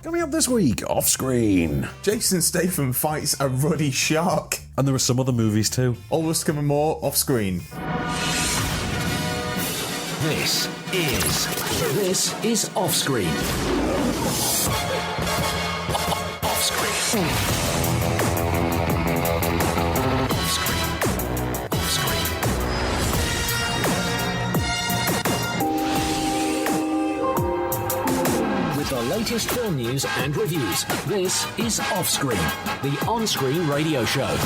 Coming up this week, off screen. Jason Statham fights a ruddy shark. And there are some other movies too. All this coming more off screen. This is off screen. Off screen. Off screen. Off screen. With the latest film news and reviews, this is Off Screen, the on-screen radio show.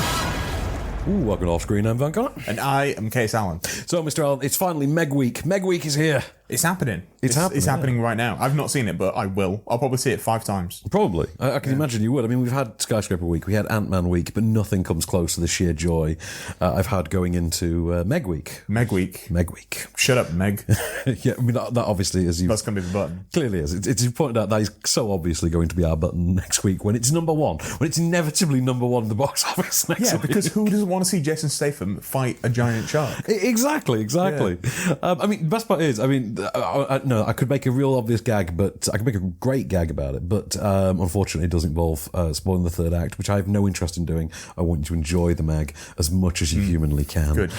Ooh, welcome to Off Screen. I'm Van Connor. And I am Case Allen. So, Mr. Allen, it's finally Meg Week. Meg Week is here. It's happening. It's happening right now. I've not seen it, but I will. I'll probably see it 5 times. Probably. I can imagine you would. I mean, we've had Skyscraper Week, we had Ant-Man Week, but nothing comes close to the sheer joy I've had going into Meg Week. Meg Week. Meg Week. Shut up, Meg. Yeah, I mean, that obviously, as you... That's going to be the button. Clearly is. It's pointed out that is so obviously going to be our button next week when it's number one. When it's inevitably number one in the box office next week. Yeah, because who doesn't want to see Jason Statham fight a giant shark? Exactly. Yeah. I mean, the best part is, I could make a real obvious gag, but I could make a great gag about it, but unfortunately it does involve spoiling the third act, which I have no interest in doing. I want you to enjoy the Meg as much as you humanly can. Good.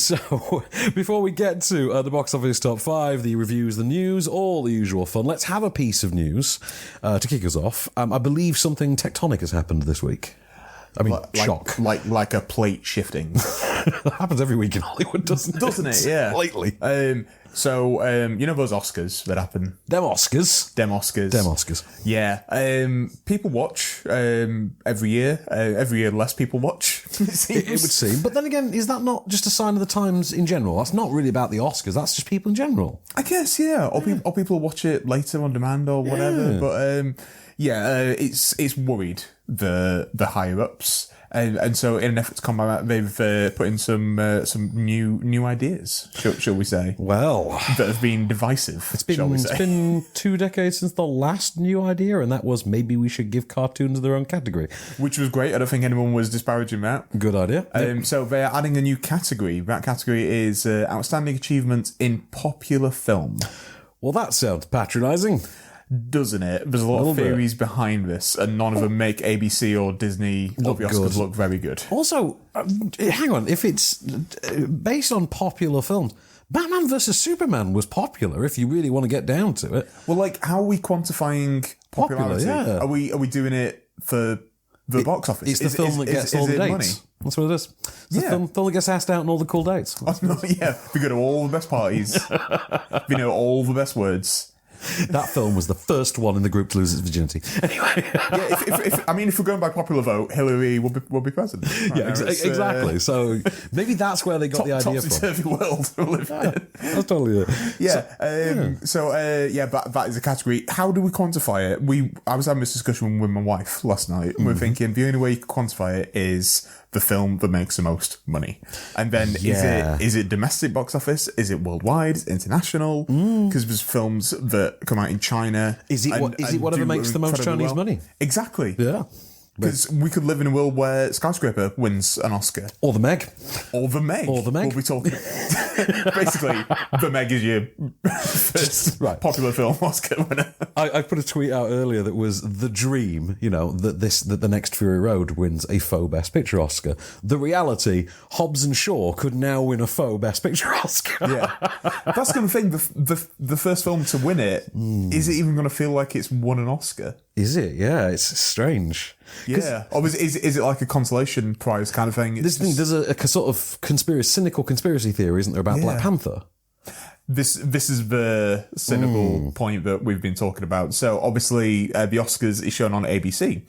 So, before we get to the box office top 5, the reviews, the news, all the usual fun, let's have a piece of news to kick us off. I believe something tectonic has happened this week. I mean, shock. Like a plate shifting. That happens every week in Hollywood, doesn't it? Doesn't it? Yeah. Lately. So, you know those Oscars that happen? Them Oscars. Yeah. People watch every year. Every year less people watch, it would seem. But then again, is that not just a sign of the times in general? That's not really about the Oscars. That's just people in general. I guess, yeah. Or people watch it later on demand or whatever. Yeah. But, it's worried the higher-ups. And so, in an effort to combat that, they've put in some new ideas, shall we say? Well, that have been divisive. It's been 2 decades since the last new idea, and that was maybe we should give cartoons their own category, which was great. I don't think anyone was disparaging that. Good idea. So they're adding a new category. That category is outstanding achievements in popular film. Well, that sounds patronising. Doesn't it? There's a lot of theories behind this, and none of them make ABC or Disney or the Oscars look very good. Also, hang on, if it's based on popular films, Batman vs Superman was popular, if you really want to get down to it. Well, like, how are we quantifying popularity? Yeah. Are we doing it for the box office? It's the film that gets all the dates. Money? That's what it is. It's the film that gets asked out on all the cool dates. Oh, no, yeah, we go to all the best parties. We know all the best words. That film was the first one in the group to lose its virginity. Anyway, if we're going by popular vote, Hillary will be president. Right, yeah, exactly. So maybe that's where they got the idea from. Topsy-turvy world we live in. That's totally it. Yeah. That is a category. How do we quantify it? I was having this discussion with my wife last night, and we're thinking the only way you can quantify it is the film that makes the most money. And then is it domestic box office? Is it worldwide? Is it international? Because there's films that come out in China. Is it whatever makes the most Chinese money? Exactly. Yeah. Because we could live in a world where Skyscraper wins an Oscar. Or The Meg. We'll be talking... Basically, The Meg is your first popular film Oscar winner. I put a tweet out earlier that was the dream, that the next Fury Road wins a faux Best Picture Oscar. The reality, Hobbs and Shaw could now win a faux Best Picture Oscar. Yeah. That's the thing. The first film to win it, is it even going to feel like it's won an Oscar? Is it? Yeah, it's strange. Yeah. Or is it like a consolation prize kind of thing? There's a sort of cynical conspiracy theory, isn't there, about Black Panther? This is the cynical point that we've been talking about. So obviously the Oscars is shown on ABC.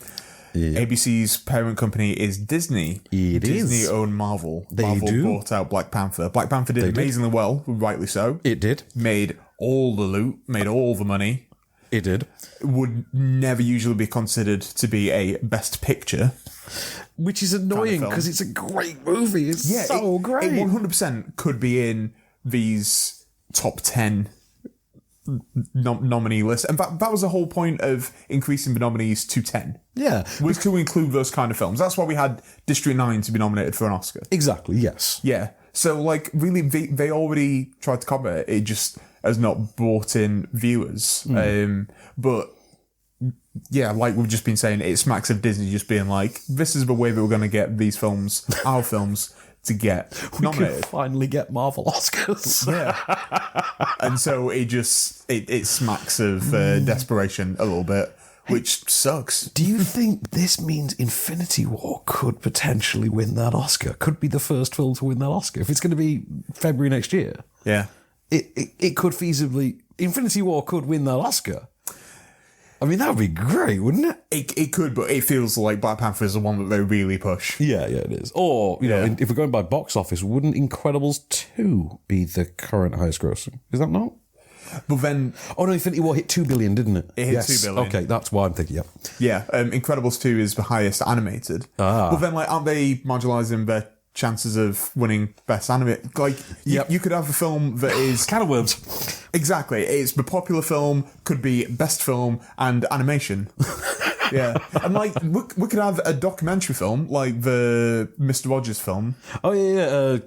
Yeah. ABC's parent company is Disney. Disney own Marvel. Marvel bought out Black Panther. Black Panther did amazingly well, rightly so. It did. Made all the loot, made all the money. It did. Would never usually be considered to be a best picture. Which is annoying because it's a great movie. It's so great. It 100% could be in these top 10 nominee list. And that was the whole point of increasing the nominees to 10. Yeah. Was to include those kind of films. That's why we had District 9 to be nominated for an Oscar. Exactly, yes. Yeah. So, really, they already tried to combat it. It just has not brought in viewers. But yeah, like we've just been saying, it smacks of Disney just being like, this is the way that we're going to get these films, our films, to get nominated. We could finally get Marvel Oscars. Yeah. And so it smacks of desperation a little bit, which sucks. Do you think this means Infinity War could potentially win that Oscar? Could be the first film to win that Oscar? If it's going to be February next year. Yeah. It could feasibly... Infinity War could win that Oscar. I mean, that would be great, wouldn't it? It could, but it feels like Black Panther is the one that they really push. Yeah, it is. Or, you know, if we're going by box office, wouldn't Incredibles 2 be the current highest grossing? Is that not? But then... Oh, no, Infinity War hit 2 billion, didn't it? It hit 2 billion. Okay, that's why I'm thinking, Yeah, Incredibles 2 is the highest animated. But then, like, aren't they marginalising their chances of winning best animated? Like, you could have a film that is... Can of worms. Exactly. It's the popular film, could be best film and animation. Yeah. And, like, we could have a documentary film, like the Mr. Rogers film. Oh, yeah.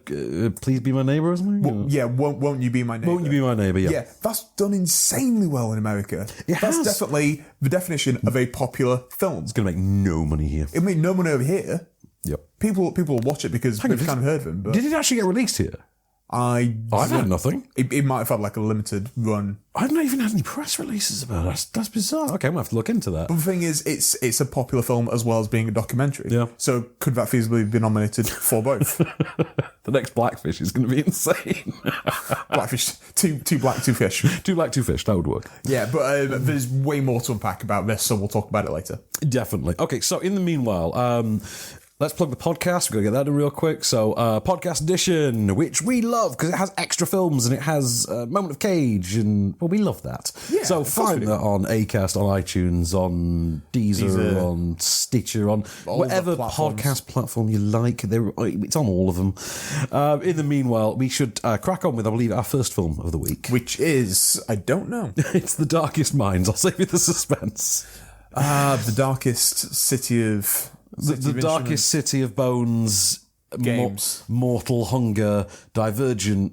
Please Be My Neighbour or something? Well, yeah, Won't You Be My Neighbour? Won't You Be My Neighbour, yeah. Yeah, that's done insanely well in America. That's definitely the definition of a popular film. It's going to make no money here. It made no money over here. Yep. People will watch it because they've kind of heard of him. But did it actually get released here? I've had nothing. It might have had like a limited run. I've not even had any press releases about it. That's bizarre. Okay, I'm going to have to look into that. But the thing is, it's a popular film as well as being a documentary. Yeah. So could that feasibly be nominated for both? The next Blackfish is going to be insane. Blackfish, two black, two fish. Two black, two fish. That would work. Yeah, but there's way more to unpack about this, so we'll talk about it later. Definitely. Okay, so in the meanwhile, let's plug the podcast. We're going to get that in real quick. So, podcast edition, which we love because it has extra films and it has Moment of Cage, and well, we love that. Yeah, so find that on Acast, on iTunes, on Deezer, on Stitcher, on all whatever podcast platform you like. It's on all of them. In the meanwhile, we should crack on with, I believe, our first film of the week, which is, I don't know. It's The Darkest Minds. I'll save you the suspense. The Darkest City of... The Darkest City of Bones, games, Mortal Hunger, Divergent,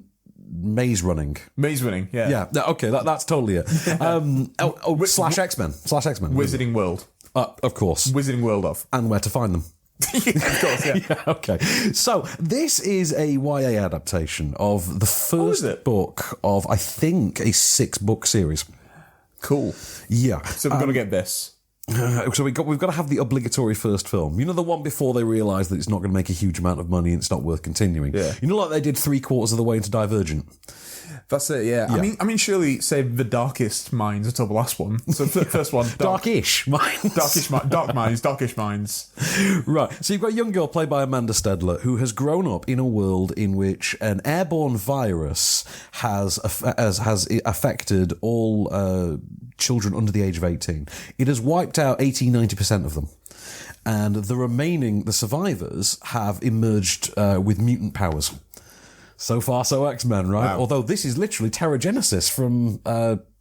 Maze Running. Maze Running, yeah. Yeah, okay, that's totally it. Slash X-Men. Wizarding World. Of course. Wizarding World of. And where to find them. Of course, yeah. Yeah. Okay. So, this is a YA adaptation of the first book of, I think, a 6-book series. Cool. Yeah. So we're going to get this. So we've got to have the obligatory first film. You know, the one before they realise that it's not going to make a huge amount of money and it's not worth continuing. Yeah. You know, like they did 3/4 of the way into Divergent. That's it, yeah. I mean, surely say The Darkest Minds until the last one. So first one, Darkish Minds. Darkish Minds. Right. So you've got a young girl played by Amanda Stedler who has grown up in a world in which an airborne virus has affected all children under the age of 18. It has wiped out 80-90% of them. And the survivors have emerged with mutant powers. So far, so X-Men, right? Wow. Although this is literally Terragenesis from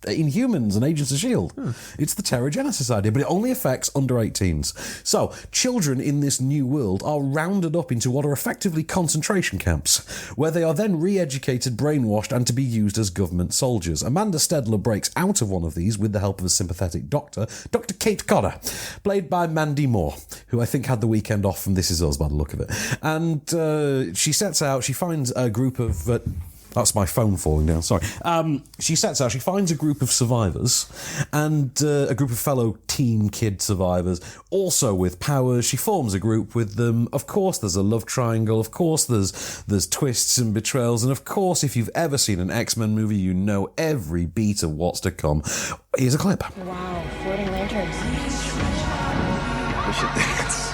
Inhumans and Agents of S.H.I.E.L.D. It's the Terragenesis idea, but it only affects under 18s. So, children in this new world are rounded up into what are effectively concentration camps, where they are then re-educated, brainwashed, and to be used as government soldiers. Amanda Stedler breaks out of one of these with the help of a sympathetic doctor, Dr. Kate Connor, played by Mandy Moore, who I think had the weekend off from This Is Us by the look of it. And she sets out, she finds a group of... that's my phone falling down, sorry. She sets out, she finds a group of survivors and a group of fellow teen kid survivors, also with powers. She forms a group with them. Of course, there's a love triangle. Of course, there's twists and betrayals. And of course, if you've ever seen an X-Men movie, you know every beat of what's to come. Here's a clip. Wow, floating lanterns. We should dance.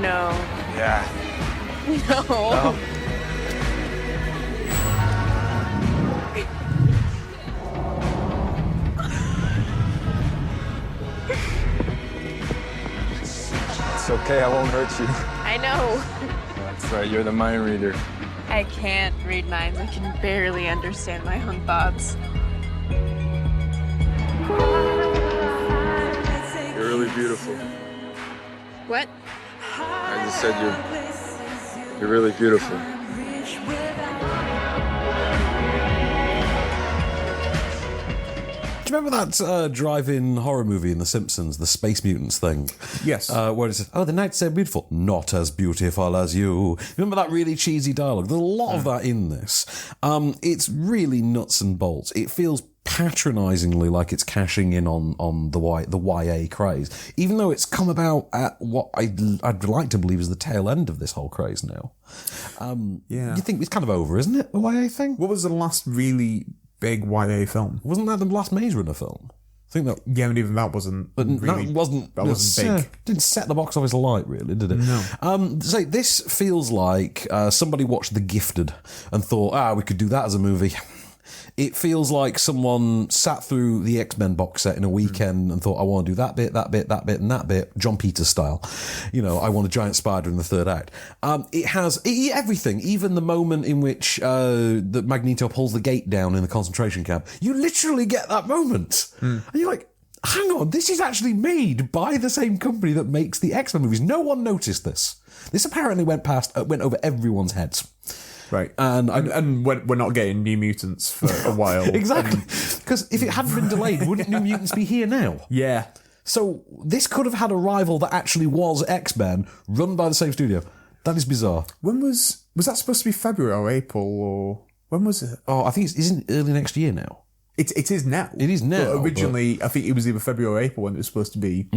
No. Yeah. No. It's okay, I won't hurt you. I know. That's right, you're the mind reader. I can't read minds. I can barely understand my own thoughts. You're really beautiful. What? I just said you're really beautiful. you remember that drive-in horror movie in The Simpsons, the Space Mutants thing? Yes. Where it says, "Oh, the night's so beautiful, not as beautiful as you." Remember that really cheesy dialogue? There's a lot of that in this. It's really nuts and bolts. It feels patronisingly like it's cashing in on the YA craze, even though it's come about at what I'd like to believe is the tail end of this whole craze now. You think it's kind of over, isn't it, the YA thing? What was the last really big YA film? Wasn't that the last Maze Runner film? I think that. Yeah, and even that wasn't. But really, that wasn't big. Didn't set the box office alight, really, did it? No. So this feels like somebody watched The Gifted and thought, we could do that as a movie. It feels like someone sat through the X-Men box set in a weekend and thought, I want to do that bit, that bit, that bit, and that bit, John Peters style. I want a giant spider in the third act. It has everything, even the moment in which the Magneto pulls the gate down in the concentration camp. You literally get that moment. And you're like, hang on, this is actually made by the same company that makes the X-Men movies. No one noticed this. This apparently went over everyone's heads. Right. And we're not getting New Mutants for a while. Exactly. Because if it hadn't been delayed, wouldn't New Mutants be here now? Yeah. So this could have had a rival that actually was X-Men, run by the same studio. That is bizarre. When was that supposed to be February or April, or when was it? Oh, I think isn't early next year now. It is now. It is now. But originally, I think it was either February or April when it was supposed to be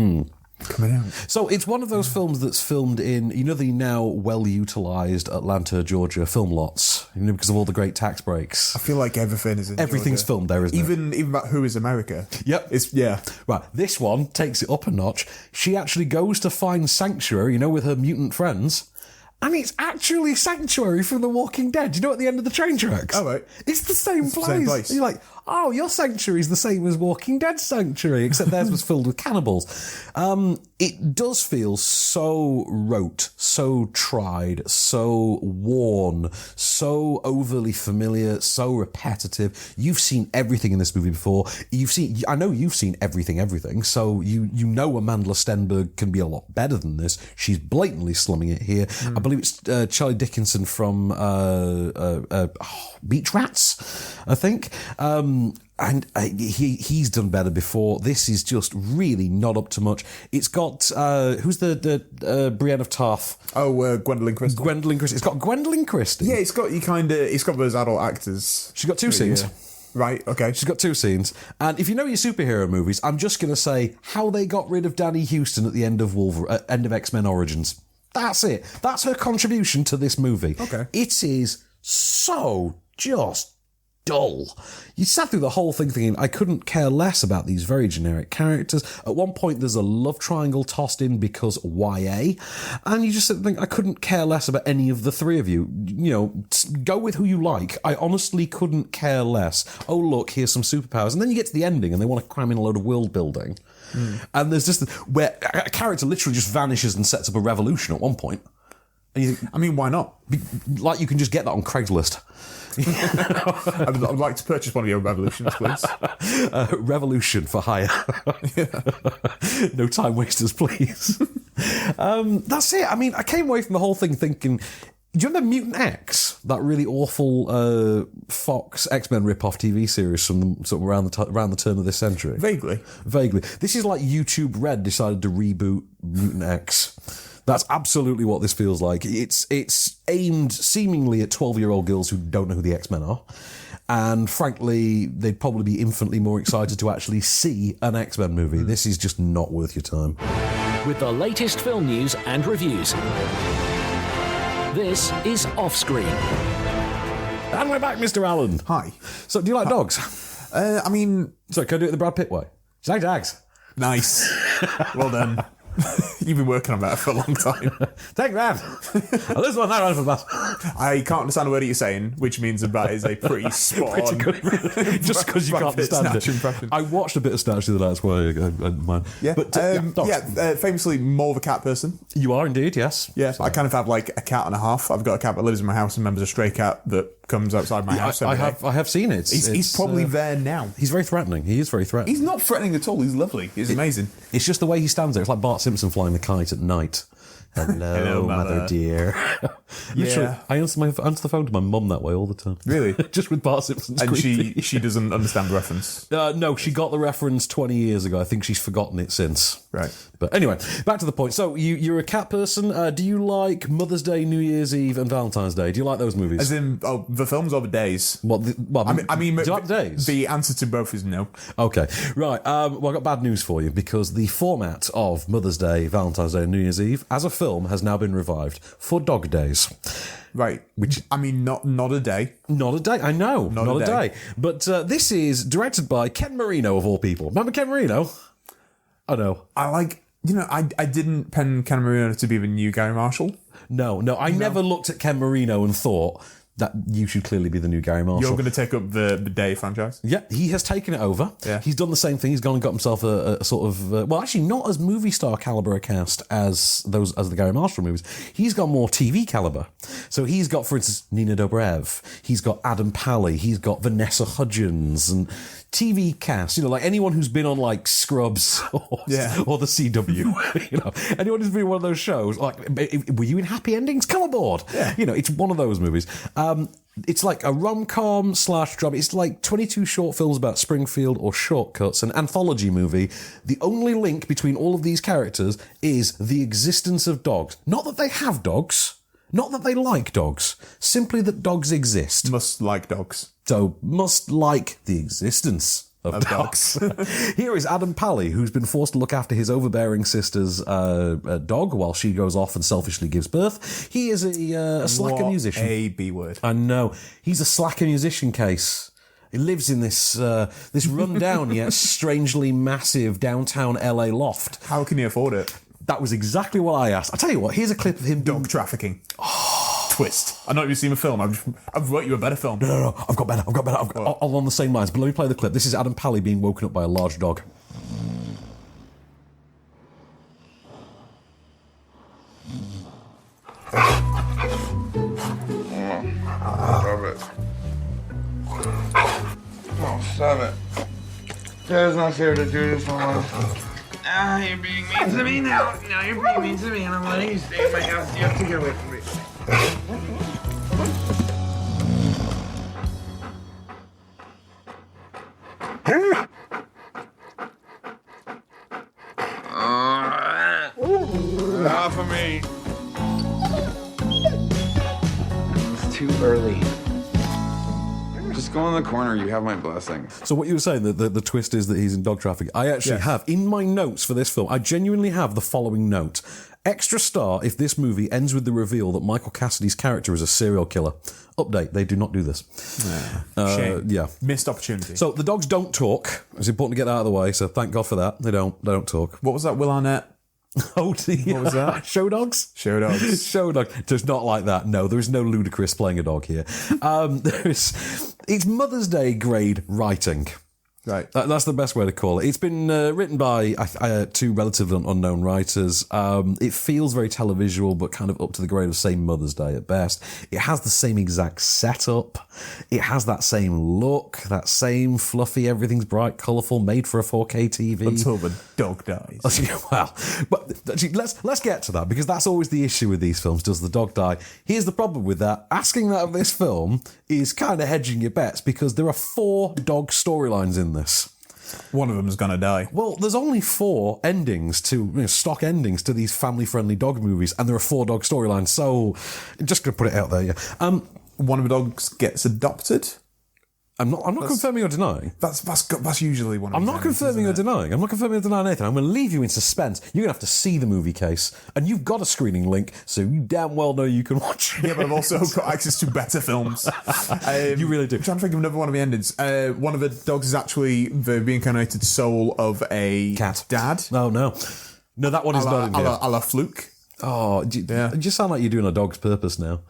coming out. So it's one of those films that's filmed in, the now well-utilised Atlanta, Georgia film lots, because of all the great tax breaks. I feel like everything is in Everything's Georgia. filmed there, isn't it? Even about Who is America. Yep. Yeah. Right, this one takes it up a notch. She actually goes to find Sanctuary, with her mutant friends, and it's actually Sanctuary from The Walking Dead. At the end of the train tracks? Oh, right. It's the same place. Same place. You're like, oh, your Sanctuary's the same as Walking Dead Sanctuary, except theirs was filled with cannibals. It does feel so rote, so tried, so worn, so overly familiar, so repetitive. You've seen everything in this movie before. I know you've seen everything, so you know Amanda Stenberg can be a lot better than this. She's blatantly slumming it here. I believe it's Charlie Dickinson from Beach Rats, I think. And he's done better before. This is just really not up to much. It's got who's the Brienne of Tarth? Oh, Gwendolyn Christie. Gwendolyn Christie. It's got Gwendolyn Christie. Yeah, it's got those adult actors. She's got two scenes. Yeah. Right, okay. She's got two scenes. And if you know your superhero movies, I'm just going to say how they got rid of Danny Houston at the end of end of X-Men Origins. That's it. That's her contribution to this movie. Okay. It is so just dull. You sat through the whole thing thinking, I couldn't care less about these very generic characters. At one point, there's a love triangle tossed in because YA, and you just think, I couldn't care less about any of the three of you. Go with who you like. I honestly couldn't care less. Oh, look, here's some superpowers. And then you get to the ending, and they want to cram in a load of world building. And there's just where a character literally just vanishes and sets up a revolution at one point. And you think, why not? Like you can just get that on Craigslist. I'd like to purchase one of your revolutions, please. Revolution for hire. No time wasters, please. That's it. I came away from the whole thing thinking, do you remember Mutant X? That really awful Fox X-Men rip-off TV series from sort of around the turn of this century? Vaguely. This is like YouTube Red decided to reboot Mutant X. That's absolutely what this feels like. It's aimed seemingly at 12-year-old girls who don't know who the X-Men are. And frankly, they'd probably be infinitely more excited to actually see an X-Men movie. This is just not worth your time. With the latest film news and reviews. This is Offscreen. And we're back, Mr. Allen. Hi. So, do you like dogs? Sorry, Can I do it the Brad Pitt way? Do you like dogs? Nice. Well done. You've been working on that for a long time. Take that. This one, that one for that. I can't understand a word you're saying, which means that is a pretty spot on. Just because you can't understand it. Impression. I watched a bit of Snatch the other night, that's why I mind. Yeah, but, famously more of a cat person. You are indeed, yes. Yeah, so I kind of have like a cat and a half. I've got a cat that lives in my house and remembers a stray cat that comes outside my house. I have seen it. He's probably there now. He's very threatening. He is very threatening. He's not threatening at all. He's lovely. He's amazing. It's just the way he stands there. It's like Bart Simpson flying the kite at night. Hello, mother dear. Literally, I answer the phone to my mum that way all the time. Really? Just with Bart Simpson's And creepy. she doesn't understand the reference. No, she got the reference 20 years ago. I think she's forgotten it since. Right. But anyway, back to the point. So you're a cat person. Do you like Mother's Day, New Year's Eve, and Valentine's Day? Do you like those movies? As in, the films or the days? What? I mean, do you like the days? The answer to both is no. Okay, right. Well, I've got bad news for you because the format of Mother's Day, Valentine's Day, and New Year's Eve as a film has now been revived for Dog Days. Right. Which, I mean, not a day. Not a day, I know. Not a day. day. But this is directed by Ken Marino, of all people. Remember Ken Marino? Oh, no. I didn't pen Ken Marino to be the new Gary Marshall. No. I never looked at Ken Marino and thought that you should clearly be the new Gary Marshall. You're going to take up the Day franchise? Yeah, he has taken it over. Yeah. He's done the same thing. He's gone and got himself a sort of... well, actually, not as movie star caliber a cast as the Gary Marshall movies. He's got more TV caliber. So he's got, for instance, Nina Dobrev. He's got Adam Pally. He's got Vanessa Hudgens and TV cast. Like anyone who's been on like Scrubs or the CW. Anyone who's been in one of those shows. Like, were you in Happy Endings? Come aboard. Yeah. It's one of those movies. It's like a rom-com / drama. It's like 22 short films about Springfield or Shortcuts, an anthology movie. The only link between all of these characters is the existence of dogs. Not that they have dogs. Not that they like dogs. Simply that dogs exist. Must like dogs. So, must like the existence of dogs. Here is Adam Pally, who's been forced to look after his overbearing sister's dog while she goes off and selfishly gives birth. He is a slacker musician. A B word. I know. He's a slacker musician case. He lives in this rundown yet strangely massive downtown LA loft. How can he afford it? That was exactly what I asked. I tell you what, here's a clip of him Dog trafficking. Twist. I know you've seen a film. I've wrote you a better film. No. I've got better. All on the same lines. But let me play the clip. This is Adam Pally being woken up by a large dog. Stop it. Oh, stop it. It's not fair to do this one. You're being mean to me now. Now you're being mean to me, and I'm letting you stay in my house. You have to get away from me. Off of me. It's too early. Just go in the corner. You have my blessing. So what you were saying, the twist is that he's in dog trafficking. I actually have, in my notes for this film, I genuinely have the following note. Extra star if this movie ends with the reveal that Michael Cassidy's character is a serial killer. Update, they do not do this. Shame. Yeah. Missed opportunity. So the dogs don't talk. It's important to get that out of the way, so thank God for that. They don't talk. What was that, Will Arnett? Oh, dear. What was that? Show dogs? Show dogs. Show dog. Just not like that. No, there is no Ludacris playing a dog here. It's Mother's Day grade writing. Right. That's the best way to call it. It's been written by two relatively unknown writers. It feels very televisual, but kind of up to the grade of, say, Mother's Day at best. It has the same exact setup. It has that same look, that same fluffy, everything's bright, colourful, made for a 4K TV. Until the dog dies. Well, but actually, let's get to that, because that's always the issue with these films. Does the dog die? Here's the problem with that. Asking that of this film is kind of hedging your bets, because there are 4 dog storylines in this. One of them's gonna die. Well, there's only 4 endings to stock endings to these family-friendly dog movies, and there are 4 dog storylines. So, just gonna put it out there. Yeah. One of the dogs gets adopted. I'm not confirming or denying. That's usually one of I'm the not endings, confirming or isn't it? denying. I'm not confirming or denying anything. I'm going to leave you in suspense. You're going to have to see the movie case, and you've got a screening link, so you damn well know you can watch it. Yeah, but I've also got access to better films. You really do. I'm trying to think of another one of the endings. One of the dogs is actually the reincarnated soul of a Cat. dad. No, that one is not in here. A la Fluke. Oh, you just sound like you're doing a dog's purpose now.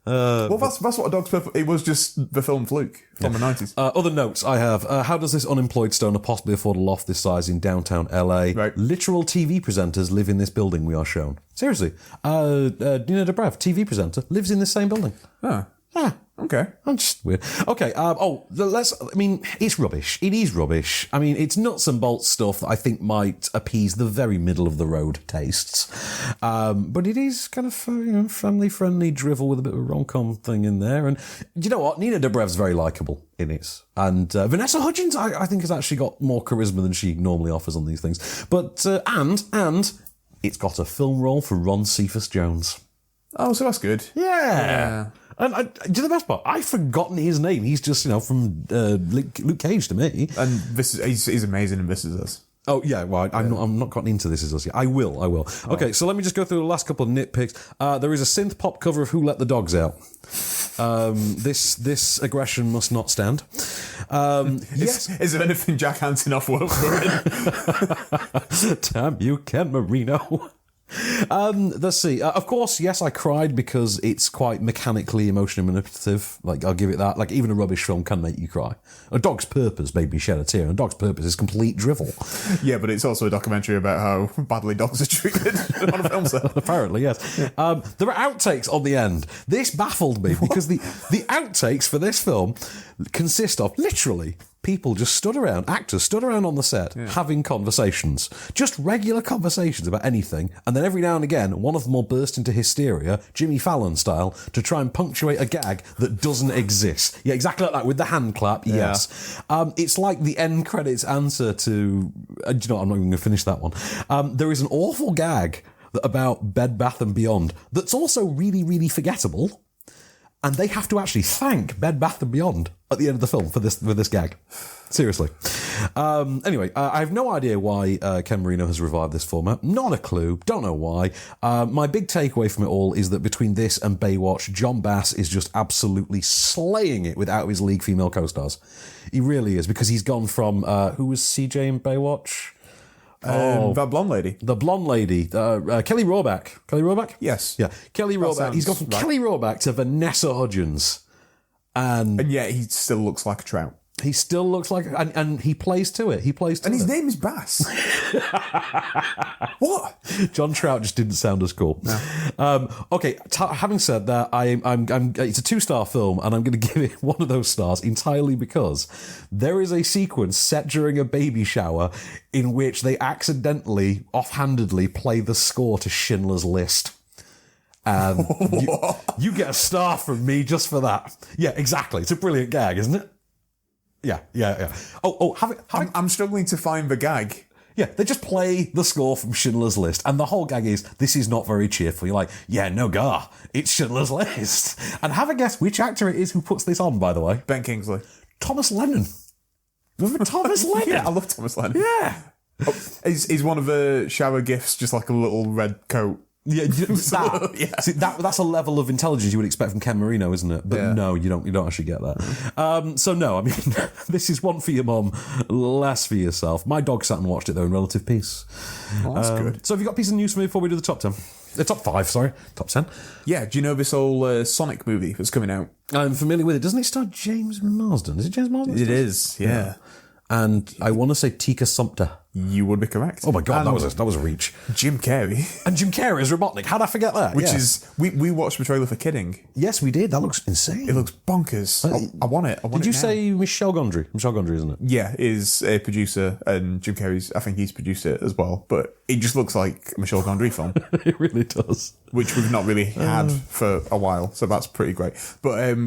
Well, that's what a dog's purpose. It was just the film Fluke from the 90s. Other notes I have. How does this unemployed stoner possibly afford a loft this size in downtown LA? Right. Literal TV presenters live in this building, we are shown. Seriously. Nina Dobrev, TV presenter, lives in this same building. Huh. Yeah. Okay. I'm just weird. Okay, it's rubbish. It is rubbish. I mean, it's nuts and bolts stuff that I think might appease the very middle of the road tastes. But it is kind of, family-friendly drivel with a bit of a rom-com thing in there. And do you know what? Nina Dobrev's very likeable in it. And Vanessa Hudgens, I think, has actually got more charisma than she normally offers on these things. But, and it's got a film role for Ron Cephas-Jones. Oh, so that's good. Yeah. And do you know the best part? I've forgotten his name. He's just, from Luke Cage to me. And he's amazing in This Is Us. Oh, yeah, well, I'm not gotten into This Is Us yet. I will. Okay, so let me just go through the last couple of nitpicks. There is a synth pop cover of Who Let the Dogs Out. This aggression must not stand. Yes. Is there anything Jack Antonoff won't ruin? Damn you, Ken Marino. Let's see. Of course, yes, I cried because it's quite mechanically emotionally manipulative. Like, I'll give it that. Like, even a rubbish film can make you cry. A Dog's Purpose made me shed a tear, and A Dog's Purpose is complete drivel. Yeah, but it's also a documentary about how badly dogs are treated on a film set. Apparently, yes. There are outtakes on the end. This baffled me because the outtakes for this film consist of, literally, people just actors stood around on the set having conversations. Just regular conversations about anything. And then every now and again, one of them will burst into hysteria, Jimmy Fallon style, to try and punctuate a gag that doesn't exist. Yeah, exactly like that, with the hand clap, yes. It's like the end credits answer to... do you know what? I'm not even going to finish that one. There is an awful gag about Bed Bath & Beyond that's also really, really forgettable. And they have to actually thank Bed Bath & Beyond at the end of the film for this gag. Seriously. Anyway, I have no idea why Ken Marino has revived this format. Not a clue. Don't know why. My big takeaway from it all is that between this and Baywatch, John Bass is just absolutely slaying it without his league female co-stars. He really is, because he's gone from... who was CJ in Baywatch? That blonde lady. The blonde lady. Kelly Rohrbach. Kelly Rohrbach? Yes. Yeah. Kelly Rohrbach. He's gone from Kelly Rohrbach to Vanessa Hudgens. And yet he still looks like a trout. He still looks like... And he plays to it. And his name is Bass. What? John Trout just didn't sound as cool. No. Okay, having said that, it's a 2-star film, and I'm going to give it one of those stars entirely because there is a sequence set during a baby shower in which they accidentally, offhandedly, play the score to Schindler's List. And you get a star from me just for that. Yeah, exactly. It's a brilliant gag, isn't it? Yeah. I'm struggling to find the gag. Yeah, they just play the score from Schindler's List, and the whole gag is, this is not very cheerful. You're like, yeah, no gar, it's Schindler's List. And have a guess which actor it is who puts this on, by the way. Ben Kingsley. Thomas Lennon. Remember Thomas Lennon? Yeah, I love Thomas Lennon. Yeah. Is one of the shower gifts just like a little red coat? Yeah, See, that's a level of intelligence you would expect from Ken Marino, isn't it? But no, you don't actually get that. So no, I mean, this is one for your mum, less for yourself. My dog sat and watched it though in relative peace. Well, that's good. So have you got a piece of news for me before we do the top 10? The top 5, sorry. Top 10. Yeah, do you know this old Sonic movie that's coming out? I'm familiar with it. Doesn't it star James Marsden? Is it James Marsden? It is, yeah. And I want to say Tika Sumpter. You would be correct. Oh my God, that was a reach. Jim Carrey. And Jim Carrey is Robotnik. How'd I forget that? Which is, we watched the trailer for Kidding. Yes, we did. That looks insane. It looks bonkers. I want it. Did you say Michelle Gondry? Michelle Gondry, isn't it? Yeah, is a producer, and Jim Carrey's, I think he's produced it as well. But it just looks like a Michelle Gondry film. It really does. Which we've not really had for a while, so that's pretty great. But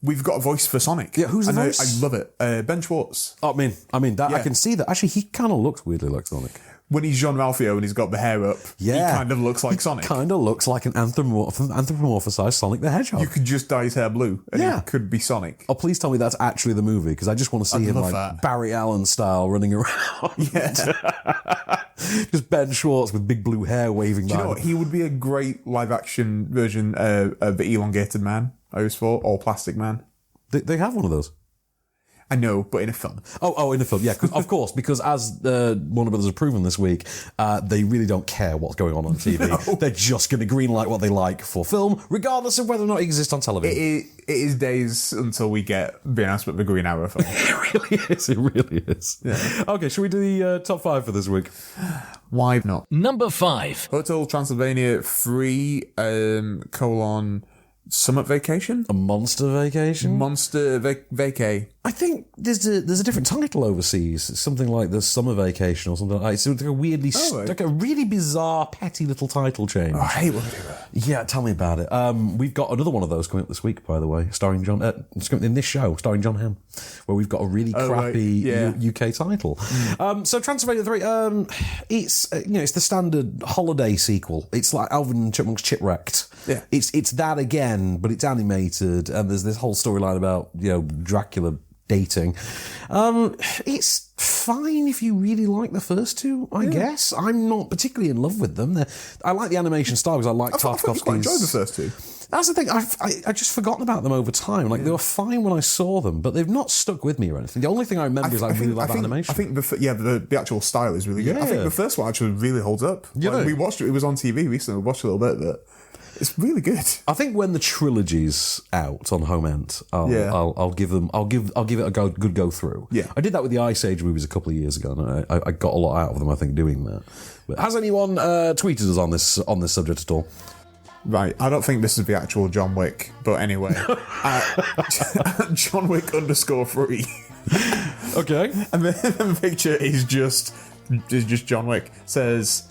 we've got a voice for Sonic. Yeah, who's the voice? I love it. Ben Schwartz. Oh, I mean that I can see that. Actually, he kind of looks weirdly like Sonic. When he's Jean Ralphio and he's got the hair up, he kind of looks like Sonic. Kind of looks like an anthropomorphized Sonic the Hedgehog. You could just dye his hair blue and he could be Sonic. Oh, please tell me that's actually the movie, because I just want to see him like Barry Allen style running around. Yeah. Just Ben Schwartz with big blue hair waving by. Do you know what? He would be a great live action version of the elongated man, I always thought, or plastic man. They have one of those. I know, but in a film. Oh, in a film, yeah, of course, because as Warner Brothers have proven this week, they really don't care what's going on TV. No. They're just going to greenlight what they like for film, regardless of whether or not it exists on television. It is days until we get the announcement of the Green Arrow film. It really is. Yeah. Okay, should we do the top 5 for this week? Why not? Number 5. Hotel Transylvania 3, Summer Vacation? A Monster Vacation? Monster Vacay. I think there's a different title overseas. It's something like the Summer Vacation or something like that. It's like a weirdly, like a really bizarre, petty little title change. Oh, I hate when they do that. Yeah, tell me about it. We've got another one of those coming up this week, by the way, starring John. In this show, starring John Hamm, where we've got a really crappy UK title. So Transylvania 3, it's it's the standard holiday sequel. It's like Alvin and Chipmunk's Chipwrecked. Yeah, it's that again, but it's animated, and there's this whole storyline about Dracula dating. It's fine if you really like the first two, I guess. I'm not particularly in love with them. I like the animation style because I like Tartakovsky's. I quite enjoyed the first two. That's the thing. I just forgotten about them over time. Like, they were fine when I saw them, but they've not stuck with me or anything. The only thing I remember is I really like that animation. I think the actual style is really good. I think the first one actually really holds up. We watched it. It was on TV recently. We watched a little bit of it. It's really good. I think when the trilogy's out on Home End, I'll give it a good go through. Yeah, I did that with the Ice Age movies a couple of years ago, and I got a lot out of them. I think doing that. But has anyone tweeted us on this subject at all? Right, I don't think this is the actual John Wick, but anyway, John Wick _3. Okay, and the picture is just John Wick. Says.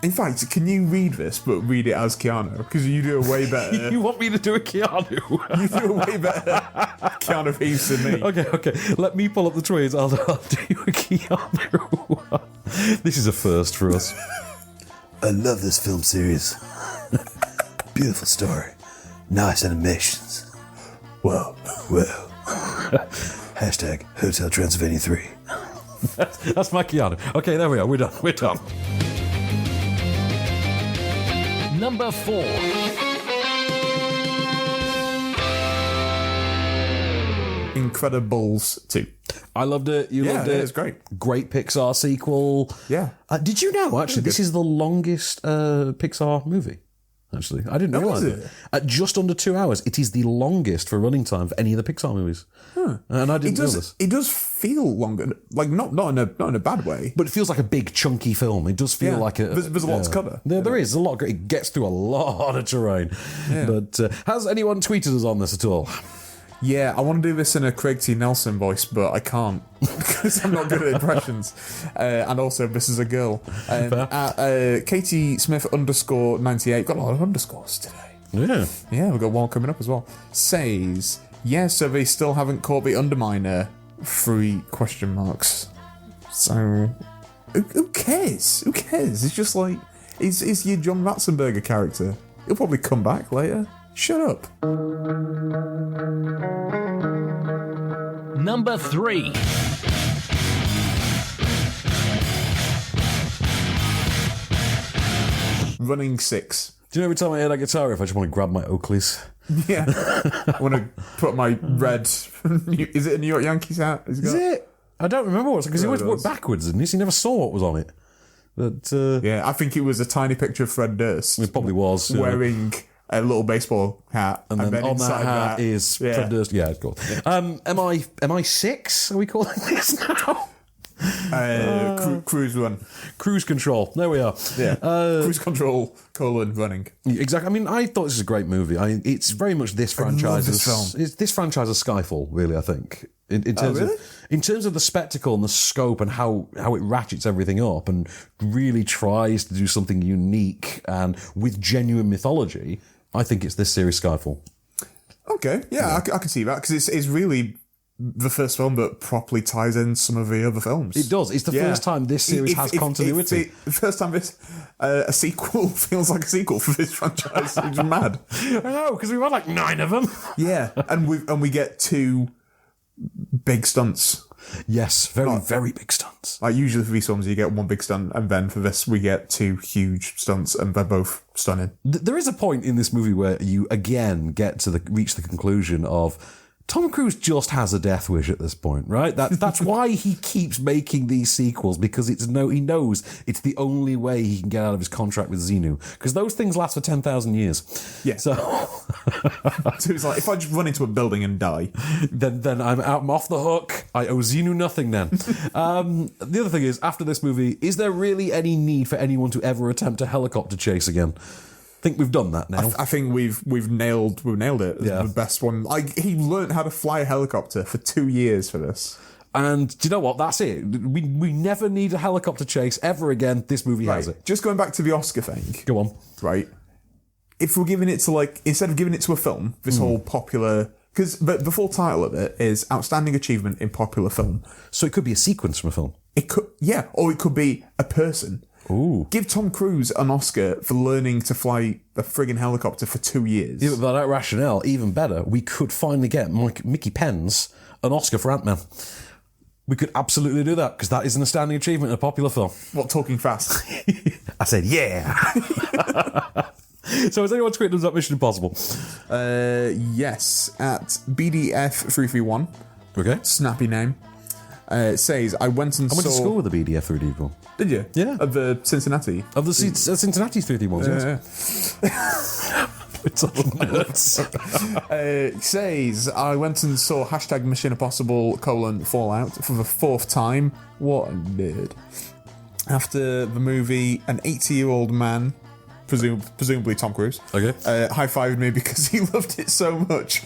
In fact, can you read this, but read it as Keanu? Because you do a way better... You want me to do a Keanu? You do a way better Keanu Reeves than me. Okay. Let me pull up the tweets. I'll do a Keanu. This is a first for us. I love this film series. Beautiful story. Nice animations. Whoa. Hashtag Hotel Transylvania 3. That's my Keanu. Okay, there we are. We're done. Number 4. Incredibles 2. I loved it. You loved it. It was great. Great Pixar sequel. Yeah. Did you know, actually, this is the longest Pixar movie? Actually, I didn't realise it. At just under 2 hours, it is the longest for running time for any of the Pixar movies. And I didn't know this. It does feel longer, like not in a bad way, but it feels like a big chunky film. It does feel like there's a lot to cover. There is a lot. It gets through a lot of terrain. Yeah. But has anyone tweeted us on this at all? Yeah, I want to do this in a Craig T. Nelson voice, but I can't because I'm not good at impressions. And also, this is a girl. Katie Smith _98. Got a lot of underscores today. Yeah, we've got one coming up as well. Says, so they still haven't caught the Underminer. 3 question marks. So, who cares? Who cares? It's just like, it's your John Ratzenberger character. He'll probably come back later. Shut up. Number 3. Running 6. Do you know every time I hear that guitar riff, I just want to grab my Oakleys? Yeah. I want to put my red... Is it a New York Yankees hat? Is it? I don't remember what because he always worked backwards, didn't he? So he never saw what was on it. But yeah, I think it was a tiny picture of Fred Durst. It probably was. Wearing a little baseball hat. And then on that hat is Fred Durst. Yeah, it's cool. Yeah. MI6, are we calling this now? Cruise run. Cruise control. There we are. Yeah. Cruise control, running. Exactly. I mean, I thought this was a great movie. it's very much this franchise's film. It's this franchise's Skyfall, really, I think. In terms of the spectacle and the scope and how it ratchets everything up and really tries to do something unique and with genuine mythology, I think it's this series Skyfall. Okay. Yeah. I can see that because it's really the first film that properly ties in some of the other films. It does. It's the first time this series has continuity. The first time a sequel feels like a sequel for this franchise. It's mad. I know, because we've had like 9 of them. Yeah, and we get 2 big stunts. Yes, very big stunts. Like usually for these films you get 1 big stunt, and then for this we get 2 huge stunts, and they're both stunning. There is a point in this movie where you again get to reach the conclusion of Tom Cruise just has a death wish at this point, right? That's why he keeps making these sequels, because he knows it's the only way he can get out of his contract with Xenu, because those things last for 10,000 years. Yeah. So it's like, if I just run into a building and die, then I'm off the hook. I owe Xenu nothing then. The other thing is, after this movie, is there really any need for anyone to ever attempt a helicopter chase again? think we've done that now. I think we've nailed it. Yeah. The best one. Like, he learned how to fly a helicopter for 2 years for this. And do you know what? That's it. We never need a helicopter chase ever again. This movie has it. Just going back to the Oscar thing. Go on. Right. If we're giving it to, like, instead of giving it to a film, this whole popular... Because the full title of it is Outstanding Achievement in Popular Film. So it could be a sequence from a film. It could, yeah, or it could be a person. Ooh. Give Tom Cruise an Oscar for learning to fly a friggin' helicopter for 2 years. Yeah, but by that rationale, even better, we could finally get Mickey Pence an Oscar for Ant-Man. We could absolutely do that, because that is an astounding achievement in a popular film. What, talking fast? I said, yeah. So has anyone tweeted us at Mission Impossible? Yes, at BDF331. Okay. Snappy name. It says, I went and I went saw... to school with the BDF 3D one. Did you? Yeah. Of the Cincinnati? Of the Cincinnati 3D ones, yes. It's all nuts. It says, I went and saw hashtag Mission Impossible : Fallout for the 4th time. What a nerd. After the movie, an 80-year-old man, presumably Tom Cruise, Okay. high-fived me because he loved it so much.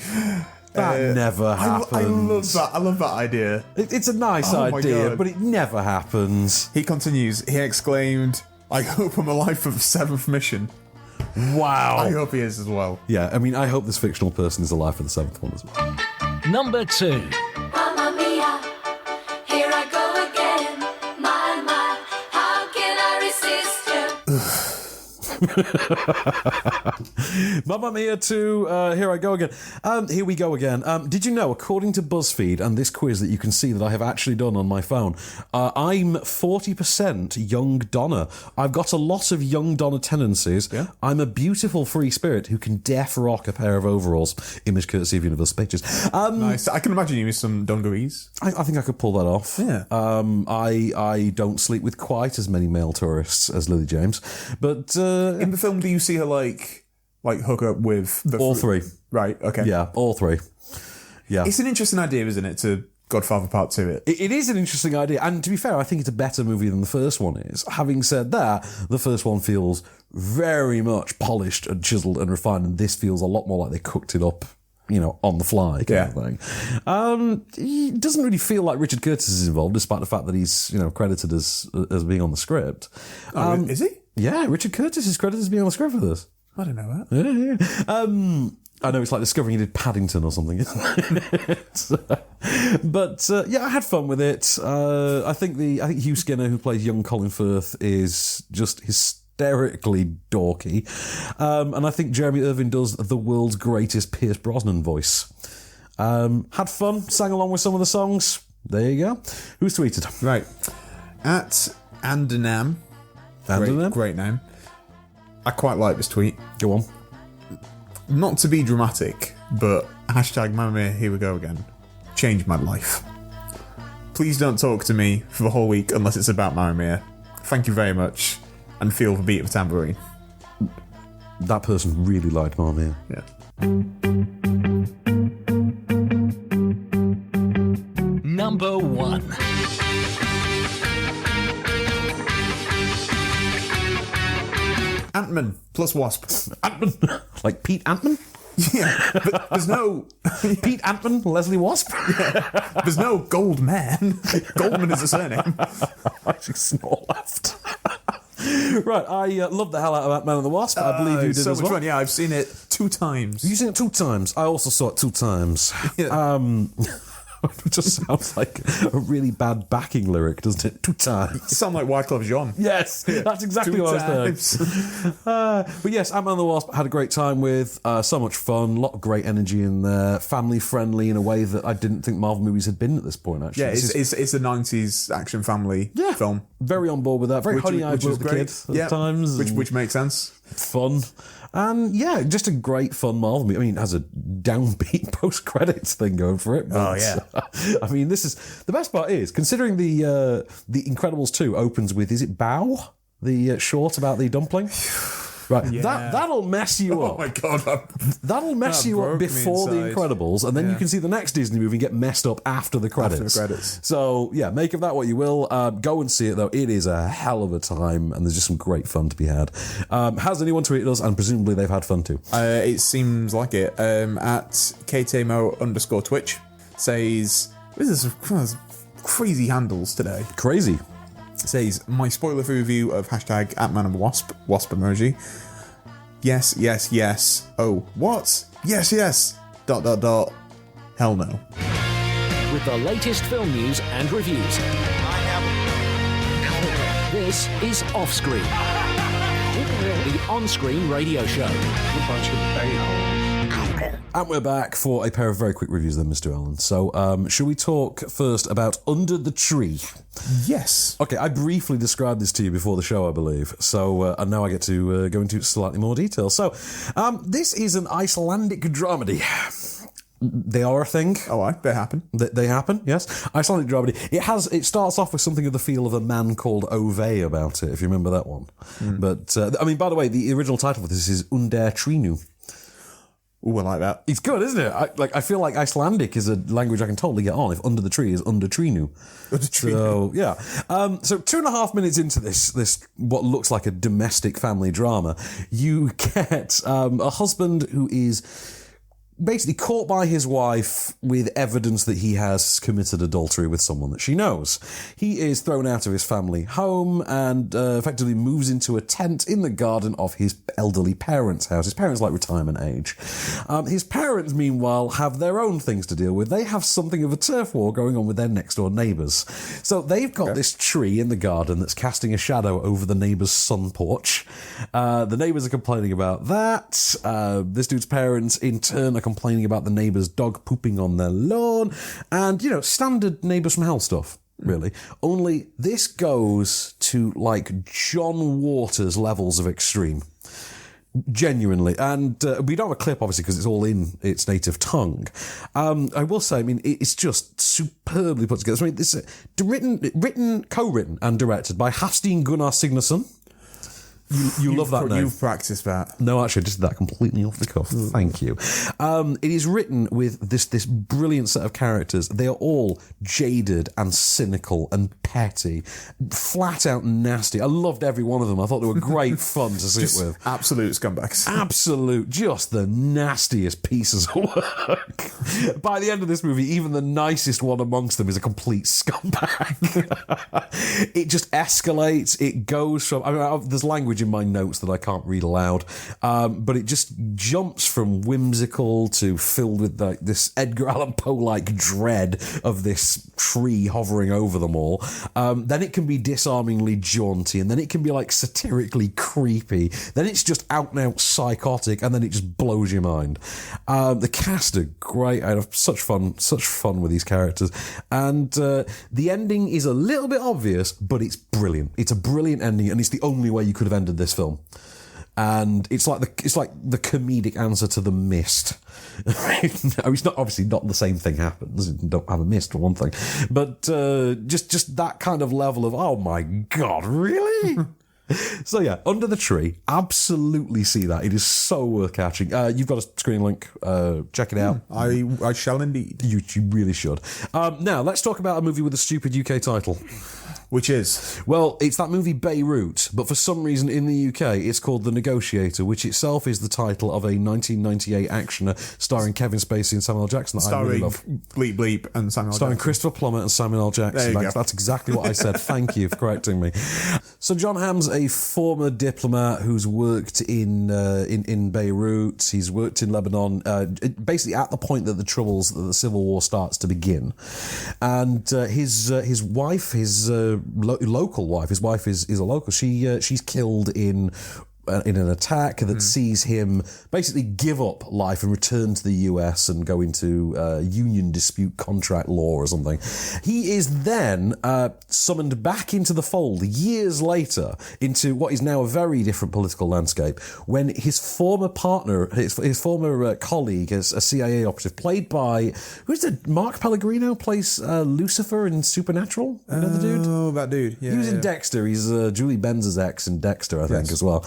That never happens. I love that. I love that idea. It's a nice Oh my idea, God. but it never happens. He continues. He exclaimed, I hope I'm alive for the 7th mission. Wow. I hope he is as well. Yeah, I mean, I hope this fictional person is alive for the 7th one as well. Number 2. Mamma mia, here I go again. My, how can I resist you? Mamma Mia 2, here I go again. Here we go again. Did you know, according to BuzzFeed and this quiz that you can see that I have actually done on my phone, I'm 40% young Donna. I've got a lot of young Donna tendencies. Yeah. I'm a beautiful free spirit who can def rock a pair of overalls. Image courtesy of Universal Pictures. Nice. I can imagine you with some dungarees. I think I could pull that off. Yeah. I don't sleep with quite as many male tourists as Lily James, but In the film, do you see her like hook up with the all three. Right. Okay. Yeah, all three. Yeah. It's an interesting idea, isn't it? To Godfather Part 2 it. It is an interesting idea, and to be fair, I think it's a better movie than the first one is. Having said that, the first one feels very much polished and chiseled and refined, and this feels a lot more like they cooked it up, on the fly kind of thing. It doesn't really feel like Richard Curtis is involved, despite the fact that he's, credited as being on the script. Is he? Yeah, Richard Curtis is credited as being on the script for this. I don't know that. Yeah. I know it's like discovering he did Paddington or something, isn't it? But I had fun with it. I think Hugh Skinner, who plays young Colin Firth, is just hysterically dorky, and I think Jeremy Irvin does the world's greatest Pierce Brosnan voice. Had fun, sang along with some of the songs. There you go. Who's tweeted? Right. At Andanam. Great name. I quite like this tweet. Go on. Not to be dramatic, but hashtag Mamma Mia, here we go again. Changed my life. Please don't talk to me for the whole week unless it's about Mamma Mia. Thank you very much, and feel the beat of a tambourine. That person really liked Mamma Mia. Yeah. Number 1. Ant-Man plus Wasp. Ant-Man. Like Pete Ant-Man? Yeah, but there's no... Pete Ant-Man, Leslie Wasp? There's no Goldman. Goldman is a surname. I just snort laughed. Right, I love the hell out of Ant-Man and the Wasp. I believe you did so as much well. fun. Yeah, I've seen it 2 times. You've seen it 2 times. I also saw it 2 times. Yeah. It just sounds like a really bad backing lyric, doesn't it? 2 times. You sound like Wyclef Jean. Yes, that's exactly 2 what I was times. saying. But yes, Ant-Man and the Wasp had a great time with. So much fun, a lot of great energy in there. Family friendly in a way that I didn't think Marvel movies had been at this point, actually. Yeah, it's a 90s action family film. Very on board with that. Very honey-eyed was with the kid at times. Which makes sense. Fun. And yeah, just a great fun Marvel movie. I mean, it has a downbeat post-credits thing going for it. But, I mean, this is... The best part is, considering the Incredibles 2 opens with, is it Bow? The short about the dumpling? Right, that'll mess you up. Oh my god, That'll mess that you up broke me before The inside. Incredibles, and then you can see the next Disney movie and get messed up after the credits. So, yeah, make of that what you will. Go and see it, though. It is a hell of a time, and there's just some great fun to be had. Has anyone tweeted us? And presumably they've had fun too. It seems like it. At ktmo_twitch says, this is crazy handles today. Crazy. Says, my spoiler-free review of hashtag @ManOfWasp, wasp emoji. Yes. Oh, what? Yes. ... Hell no. With the latest film news and reviews. This is Offscreen, the on-screen radio show. And we're back for a pair of very quick reviews then, Mr. Allen. So, shall we talk first about Under the Tree? Yes. Okay, I briefly described this to you before the show, I believe. So, and now I get to go into slightly more detail. So, this is an Icelandic dramedy. They are a thing. Oh, right, they happen. They happen, yes. Icelandic dramedy. It starts off with something of the feel of A Man Called Ove about it, if you remember that one. But, I mean, by the way, the original title for this is Under Trínu. Ooh, I like that. It's good, isn't it? I feel like Icelandic is a language I can totally get on if Under the Tree is Under Trínu. So, yeah. So 2.5 minutes into this what looks like a domestic family drama, you get a husband who is basically caught by his wife with evidence that he has committed adultery with someone that she knows. He is thrown out of his family home and effectively moves into a tent in the garden of his elderly parents' house. His parents like retirement age. His parents, meanwhile, have their own things to deal with. They have something of a turf war going on with their next door neighbours. So they've got this tree in the garden that's casting a shadow over the neighbour's sun porch. The neighbours are complaining about that. This dude's parents, in turn, are complaining about the neighbour's dog pooping on their lawn, and, standard Neighbours from Hell stuff, really. Only this goes to, like, John Waters levels of extreme. Genuinely. And we don't have a clip, obviously, because it's all in its native tongue. I will say, I mean, it's just superbly put together. I mean, this is co-written and directed by Hafstein Gunnar Signason. You love that name. You've practiced that. No, actually, I just did that completely off the cuff. Thank you. It is written with this brilliant set of characters. They are all jaded and cynical and petty, flat out nasty. I loved every one of them. I thought they were great fun to sit with. Absolute scumbags. Absolute, just the nastiest pieces of work. By the end of this movie, even the nicest one amongst them is a complete scumbag. It just escalates. It goes from... I mean, there's language in my notes that I can't read aloud, but it just jumps from whimsical to filled with like this Edgar Allan Poe-like dread of this tree hovering over them all. Then it can be disarmingly jaunty, and then it can be like satirically creepy. Then it's just out and out psychotic, and then it just blows your mind. The cast are great. I have such fun with these characters, and the ending is a little bit obvious, but it's brilliant. It's a brilliant ending, and it's the only way you could have ended this film. And it's like the comedic answer to The Mist. It's not obviously not the same thing happens. You don't have a mist for one thing, but just that kind of level of oh my god, really? So yeah, Under the Tree, absolutely see that. It is so worth catching. You've got a screen link. Check it out. I shall indeed. You really should. Now let's talk about a movie with a stupid UK title. Which is? Well, it's that movie Beirut, but for some reason in the UK it's called The Negotiator, which itself is the title of a 1998 actioner starring Kevin Spacey and Samuel L. Jackson that I really love. Bleep Bleep and Samuel L. Starring Jackson. Christopher Plummer and Samuel L. Jackson. That's exactly what I said. Thank you for correcting me. So John Hamm's a former diplomat who's worked in Beirut. He's worked in Lebanon, basically at the point that the civil war starts to begin. And his wife, his local wife, his wife is a local. She's killed in an attack that sees him basically give up life and return to the US and go into union dispute contract law or something. He is then summoned back into the fold years later into what is now a very different political landscape when his former partner, his former colleague as a CIA operative played by, who's it? Mark Pellegrino plays Lucifer in Supernatural. You know the dude? Oh, that dude. Yeah, he was in Dexter. He's Julie Benz's ex in Dexter, I think, as well.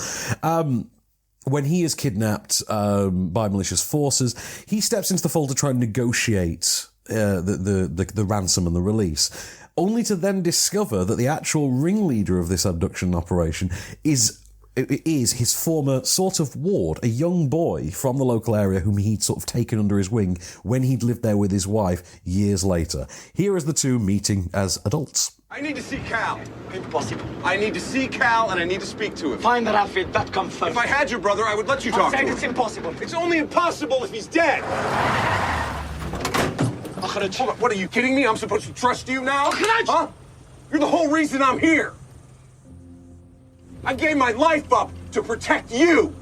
when he is kidnapped by malicious forces, he steps into the fold to try and negotiate the ransom and the release, only to then discover that the actual ringleader of this abduction operation is his former sort of ward, a young boy from the local area whom he'd sort of taken under his wing when he'd lived there with his wife years later. Here is the two meeting as adults. I need to see Cal. Impossible. I need to see Cal and I need to speak to him. Find that outfit, that comes first. If I had your brother, I would let you talk to him. It's impossible. It's only impossible if he's dead. Hold on, what, are you kidding me? I'm supposed to trust you now? Huh? You're the whole reason I'm here. I gave my life up to protect you.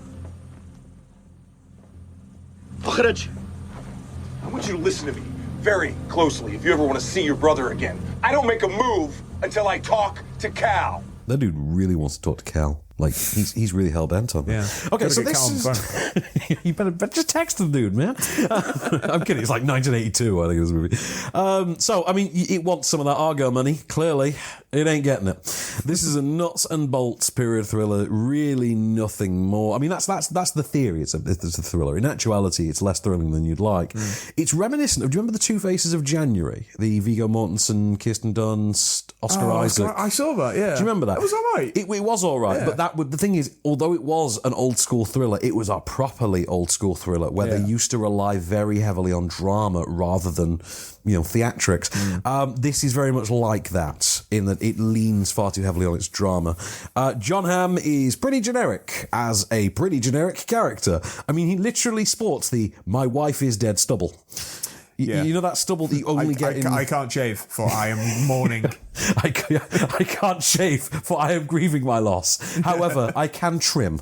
I want you to listen to me very closely if you ever want to see your brother again. I don't make a move until I talk to Cal. That dude really wants to talk to Cal. Like, he's really hell-bent on it. Yeah. Okay, so get this Cal on is... the phone. You better just text the dude, man. I'm kidding. It's like 1982, I think, this movie. So, I mean, it wants some of that Argo money, clearly. It ain't getting it. This is a nuts and bolts period thriller, really nothing more. I mean, that's the theory. It's a thriller. In actuality, it's less thrilling than you'd like. It's reminiscent of, do you remember the Two Faces of January? The Viggo Mortensen, Kirsten Dunst, Oscar Isaac. I saw that, yeah. Do you remember that? It was all right. It was all right, Yeah. but the thing is, although it was an old school thriller, it was a properly old school thriller where they used to rely very heavily on drama rather than, theatrics. This is very much like that in that it leans far too heavily on its drama. John Hamm is pretty generic as a pretty generic character. I mean, he literally sports the "my wife is dead" stubble. You know that stubble that you only get in... I can't shave, for I am mourning. I can't shave, for I am grieving my loss. However, I can trim.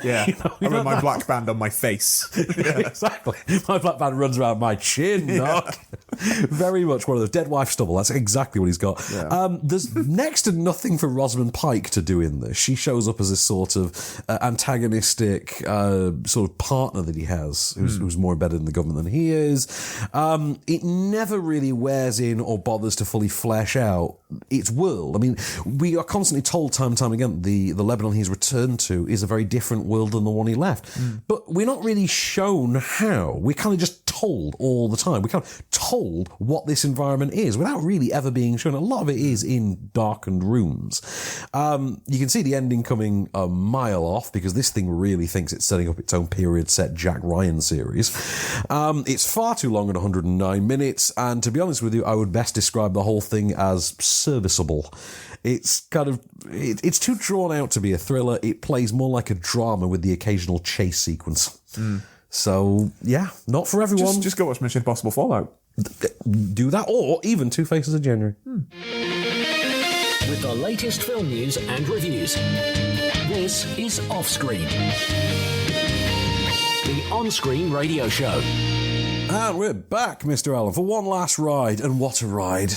Yeah, I've got my black band on my face. Exactly. My black band runs around my chin. Knock. Very much one of those dead wife stubble. That's exactly what he's got. Yeah. There's next to nothing for Rosamund Pike to do in this. She shows up as this sort of antagonistic sort of partner that he has, who's more embedded in the government than he is. It never really wears in or bothers to fully flesh out its world. I mean, we are constantly told time and time again the Lebanon he's returned to is a very different world than the one he left. But we're not really shown how. We're kind of just told all the time. We're kind of told what this environment is without really ever being shown. A lot of it is in darkened rooms. You can see the ending coming a mile off because this thing really thinks it's setting up its own period set Jack Ryan series. It's far too long at 109 minutes, and to be honest with you, I would best describe the whole thing as serviceable. It's it's too drawn out to be a thriller. It plays more like a drama with the occasional chase sequence. So, yeah, not for everyone. Just go watch Mission Impossible Fallout. Do that, or even Two Faces of January. With the latest film news and reviews, this is Offscreen, the on-screen radio show. And we're back, Mr. Allen, for one last ride. And what a ride.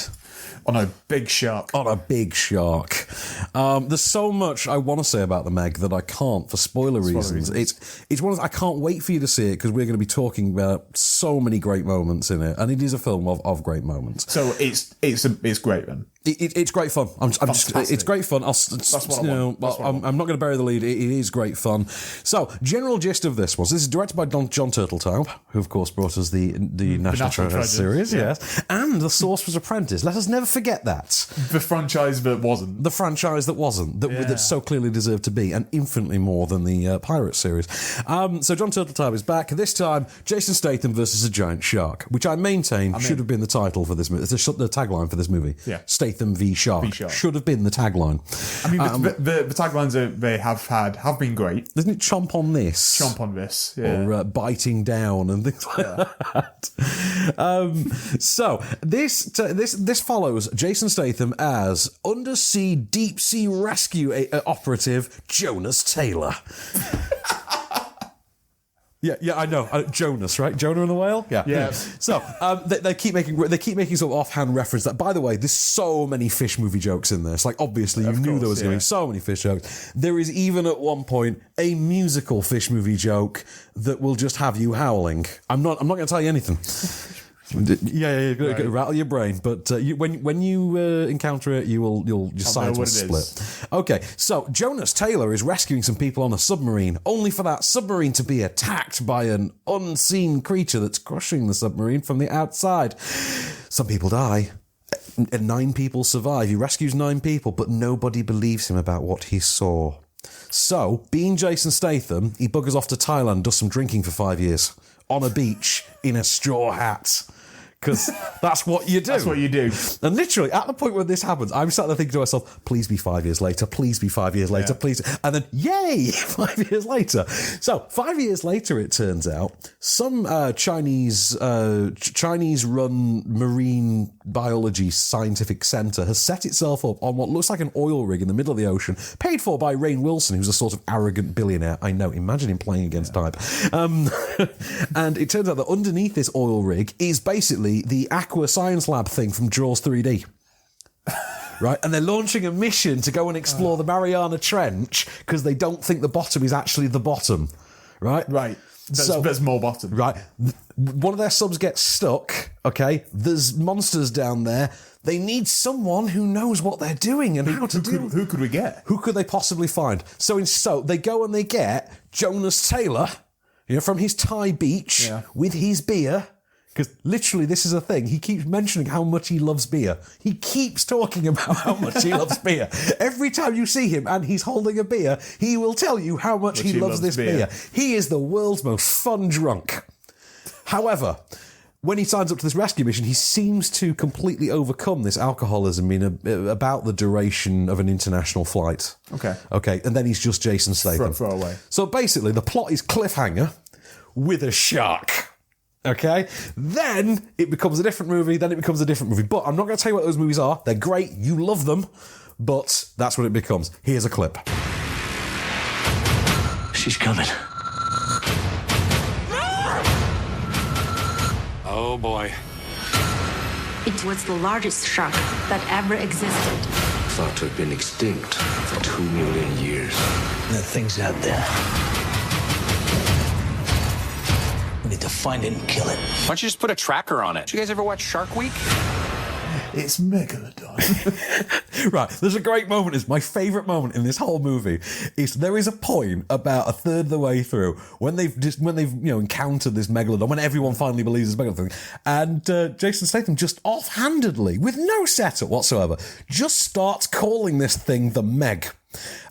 On a big shark. On a big shark. There's so much I want to say about the Meg that I can't for spoiler reasons. It's one of I can't wait for you to see it because we're going to be talking about so many great moments in it, and it is a film of great moments. So it's great then. It's great fun. It's great fun. I'm not going to bury the lead. It is great fun. So, general gist of this was: this is directed by John Turteltaub, who of course brought us the National Treasure series, yes, and The Sorcerer's Apprentice. Let us never forget that the franchise that wasn't that so clearly deserved to be, and infinitely more than the Pirate series. So John Turteltaub is back this time. Jason Statham versus a giant shark, which I maintain should have been the title for this movie. It's the tagline for this movie. Yeah. Statham v. Shark should have been the tagline. I mean, the taglines they have been great. Isn't it chomp on this? Chomp on this, yeah. Or biting down and things like that. So this follows Jason Statham as undersea deep sea rescue operative Jonas Taylor. Yeah, I know. Jonas, right? Jonah and the Whale? Yeah. So, they keep making sort of offhand reference that, by the way, there's so many fish movie jokes in this. Like, obviously, you knew there was going to be so many fish jokes. There is even, at one point, a musical fish movie joke that will just have you howling. I'm not going to tell you anything. Yeah, right. Rattle your brain. But when you encounter it, your sides will split. Okay, so Jonas Taylor is rescuing some people on a submarine, only for that submarine to be attacked by an unseen creature that's crushing the submarine from the outside. Some people die. 9 people survive. He rescues 9 people, but nobody believes him about what he saw. So, being Jason Statham, he buggers off to Thailand, does some drinking for 5 years on a beach in a straw hat. Because that's what you do. That's what you do. And literally, at the point where this happens, I'm sat there thinking to myself, please be 5 years later, please be 5 years later, please. And then, yay, 5 years later. So, 5 years later, it turns out, some Chinese-run marine biology scientific centre has set itself up on what looks like an oil rig in the middle of the ocean, paid for by Rainn Wilson, who's a sort of arrogant billionaire. I know, imagine him playing against type. And it turns out that underneath this oil rig is basically the Aqua Science Lab thing from Jaws 3D. Right? And they're launching a mission to go and explore the Mariana Trench because they don't think the bottom is actually the bottom. Right? Right. There's more bottom. Right. One of their subs gets stuck. Okay. There's monsters down there. They need someone who knows what they're doing and how to do it. Who could we get? Who could they possibly find? So they go and they get Jonas Taylor, from his Thai beach with his beer. Because literally, this is a thing. He keeps mentioning how much he loves beer. He keeps talking about how much he loves beer. Every time you see him and he's holding a beer, he will tell you how much he loves this beer. He is the world's most fun drunk. However, when he signs up to this rescue mission, he seems to completely overcome this alcoholism in about the duration of an international flight. Okay, and then he's just Jason Statham. Throw away. So basically, the plot is cliffhanger with a shark. Okay? Then it becomes a different movie, then it becomes a different movie. But I'm not going to tell you what those movies are. They're great. You love them. But that's what it becomes. Here's a clip. She's coming. Oh boy. It was the largest shark that ever existed. Thought to have been extinct for 2 million years. That thing's out there. We need to find it and kill it. Why don't you just put a tracker on it? Did you guys ever watch Shark Week? It's Megalodon. Right, there's a great moment. It's my favourite moment in this whole movie. Is there is a point about a third of the way through when they've encountered this megalodon, when everyone finally believes this megalodon, and Jason Statham just offhandedly, with no setup whatsoever, just starts calling this thing the Meg,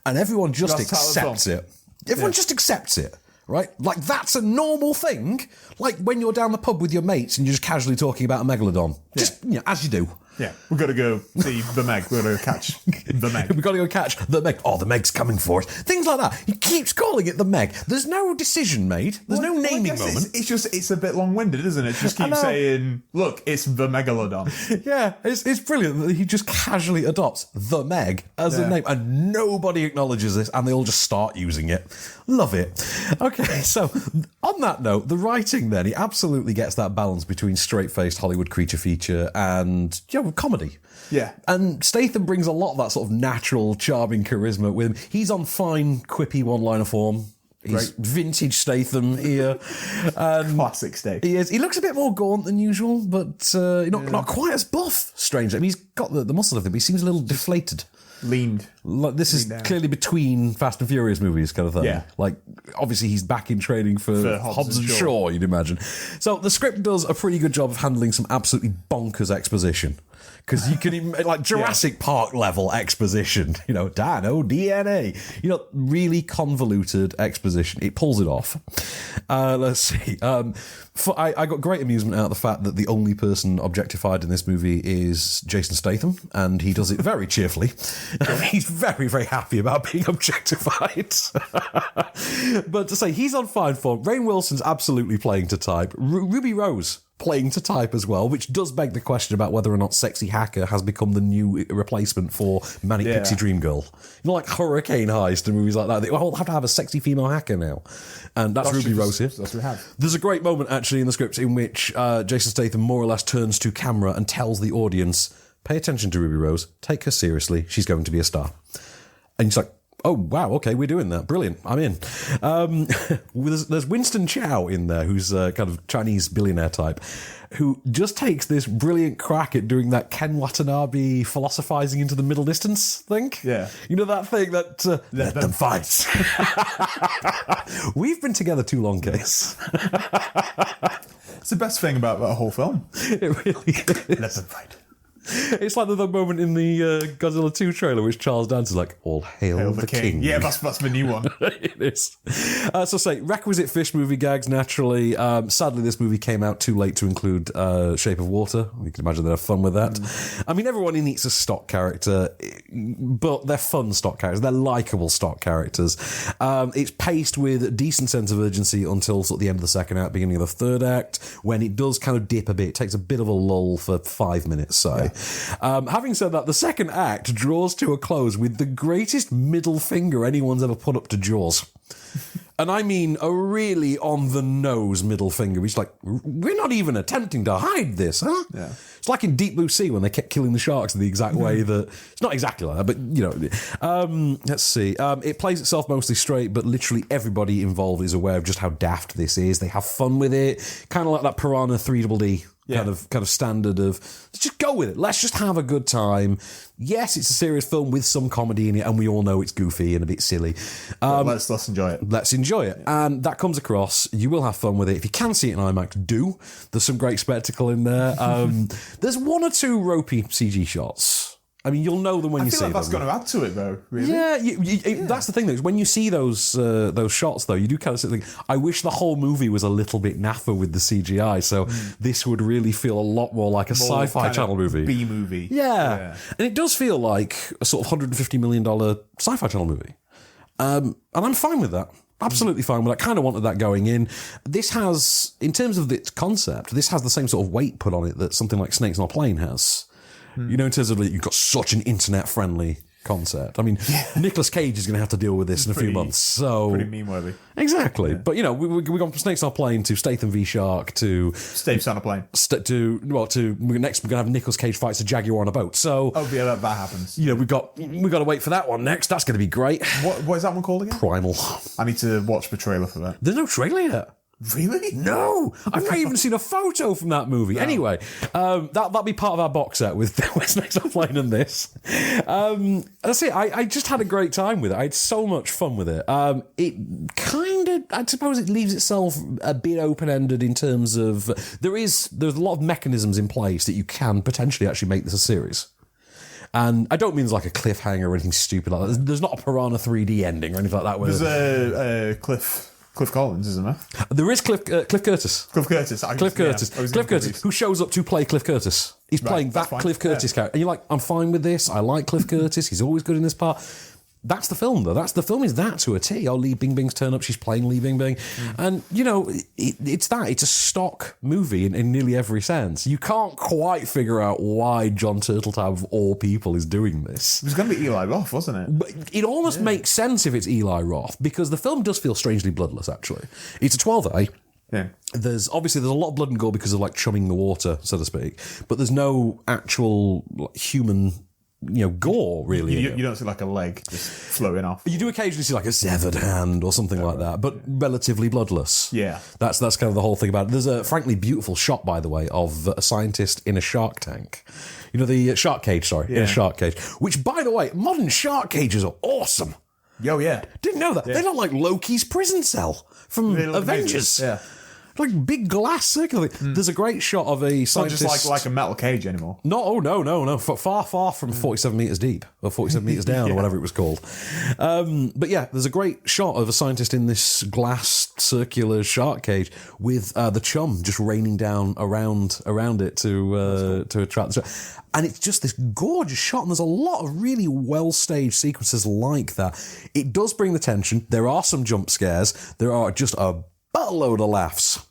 and everyone just accepts it. Everyone just accepts it. Right? Like, that's a normal thing. Like, when you're down the pub with your mates and you're just casually talking about a megalodon. Just, as you do. Yeah, we've got to go see the Meg. We've got to go catch the Meg. We've got to go catch the Meg. Oh, the Meg's coming for us. Things like that. He keeps calling it the Meg. There's no decision made. There's no naming moment. It's a bit long-winded, isn't it? Just keep saying, look, it's the Megalodon. Yeah, it's brilliant that he just casually adopts the Meg as a name, and nobody acknowledges this, and they all just start using it. Love it. Okay, so on that note, the writing then, he absolutely gets that balance between straight-faced Hollywood creature feature and comedy. Yeah. And Statham brings a lot of that sort of natural, charming charisma with him. He's on fine, quippy one-liner form. He's vintage Statham here. Classic Statham. He is. He looks a bit more gaunt than usual, but not quite as buff, strangely. I mean, he's got the muscle of him, but he seems a little deflated. Leaned. Like, this is clearly between Fast and Furious movies kind of thing. Yeah. Like, obviously he's back in training for Hobbs and Shaw, you'd imagine. So the script does a pretty good job of handling some absolutely bonkers exposition. Because you can, like, Jurassic Park level exposition, Dino, DNA, really convoluted exposition. It pulls it off. Let's see. I got great amusement out of the fact that the only person objectified in this movie is Jason Statham, and he does it very cheerfully. He's very, very happy about being objectified. But to say, he's on fine form. Rainn Wilson's absolutely playing to type. Ruby Rose playing to type as well, which does beg the question about whether or not Sexy Hacker has become the new replacement for Manic Pixie Dream Girl. Like Hurricane Heist and movies like that. They all have to have a sexy female hacker now. And that's Ruby Rose here. That's what we have. There's a great moment, actually, in the script in which Jason Statham more or less turns to camera and tells the audience, pay attention to Ruby Rose, take her seriously, she's going to be a star. And he's like, Oh, wow, okay, we're doing that. Brilliant. I'm in. There's Winston Chow in there, who's a kind of Chinese billionaire type, who just takes this brilliant crack at doing that Ken Watanabe philosophizing into the middle distance thing. Yeah. You know that thing that... let them fight. We've been together too long, Case. It's the best thing about that whole film. It really is. Let them fight. It's like the moment in the Godzilla 2 trailer which Charles Dance is like, all hail the king. Yeah, that's the new one. It is. So say, requisite fish movie gags, naturally. Sadly, this movie came out too late to include Shape of Water. You can imagine they'd have fun with that. I mean, everyone in it's a stock character, but they're fun stock characters. They're likeable stock characters. It's paced with a decent sense of urgency until sort of the end of the second act, beginning of the third act, when it does kind of dip a bit. It takes a bit of a lull for 5 minutes, say. Having said that, the second act draws to a close with the greatest middle finger anyone's ever put up to Jaws. And I mean a really on-the-nose middle finger. Which is like, we're not even attempting to hide this, huh? Yeah. It's like in Deep Blue Sea when they kept killing the sharks in the exact way that... It's not exactly like that, but, you know. Let's see. It plays itself mostly straight, but literally everybody involved is aware of just how daft this is. They have fun with it. Kind of like that Piranha 3DD kind of standard of, just go with it. Let's just have a good time. Yes, it's a serious film with some comedy in it, and we all know it's goofy and a bit silly. Let's enjoy it. Let's enjoy it. And that comes across. You will have fun with it. If you can see it in IMAX, do. There's some great spectacle in there. There's one or two ropey CG shots. I mean, you'll know them when you see them. I feel like that's going to add to it, though, really. Yeah, that's the thing, though. Is when you see those shots, though, you do kind of sit there thinking, I wish the whole movie was a little bit naff with the CGI, so this would really feel a lot more like a sci-fi channel movie. B-movie. Yeah. And it does feel like a sort of $150 million sci-fi channel movie. And I'm fine with that. Absolutely fine with that. Kind of wanted that going in. This has, in terms of its concept, this has the same sort of weight put on it that something like Snakes on a Plane has. You know, in terms of you've got such an internet-friendly concept. I mean, Nicolas Cage is going to have to deal with this in a few months. So pretty meme-worthy. Exactly. Yeah. But, you know, we gone from Snakes on a Plane to Statham v Shark to... Staves on a Plane. Next we're going to have Nicolas Cage fights a Jaguar on a boat. So... Oh, yeah, that happens. You know, we've got to wait for that one next. That's going to be great. What is that one called again? Primal. I need to watch the trailer for that. There's no trailer yet. Really? No, I've not even seen a photo from that movie. No. Anyway, that'll be part of our box set with Snakes on a Plane and this. That's it. I just had a great time with it. I had so much fun with it. It kind of, I suppose, it leaves itself a bit open-ended in terms of there's a lot of mechanisms in place that you can potentially actually make this a series. And I don't mean there's like a cliffhanger or anything stupid like that. There's not a Piranha 3D ending or anything like that. There's a Cliff Collins, isn't there? There is Cliff Curtis. Cliff Curtis. Cliff Curtis, who shows up to play Cliff Curtis. He's playing that Cliff Curtis character. And you're like, I'm fine with this. I like Cliff Curtis. He's always good in this part. That's the film, though. The film is that to a T. Oh, Lee Bingbing's turn up. She's playing Lee Bingbing. And, you know, it's that. It's a stock movie in nearly every sense. You can't quite figure out why John Turteltaub, of all people, is doing this. It was going to be Eli Roth, wasn't it? But it almost makes sense if it's Eli Roth, because the film does feel strangely bloodless, actually. It's a 12A. Yeah. There's a lot of blood and gore because of, like, chumming the water, so to speak. But there's no actual human... gore, really. You don't see like a leg just floating off. You do occasionally see like a severed hand or something like that, but relatively bloodless. Yeah. That's kind of the whole thing about it. There's a frankly beautiful shot, by the way, of a scientist in a shark tank. You know, the shark cage, in a shark cage. Which, by the way, modern shark cages are awesome. Oh, yeah. Didn't know that. Yeah. They look like Loki's prison cell from Avengers. Amazing. Yeah. Like big glass circular thing. There's a great shot of a scientist. Not just like a metal cage anymore. No. Far from 47 metres deep, or 47 metres down, or whatever it was called. But yeah, there's a great shot of a scientist in this glass circular shark cage with the chum just raining down around it to attract the shark. And it's just this gorgeous shot, and there's a lot of really well-staged sequences like that. It does bring the tension. There are some jump scares. There are just a buttload of laughs.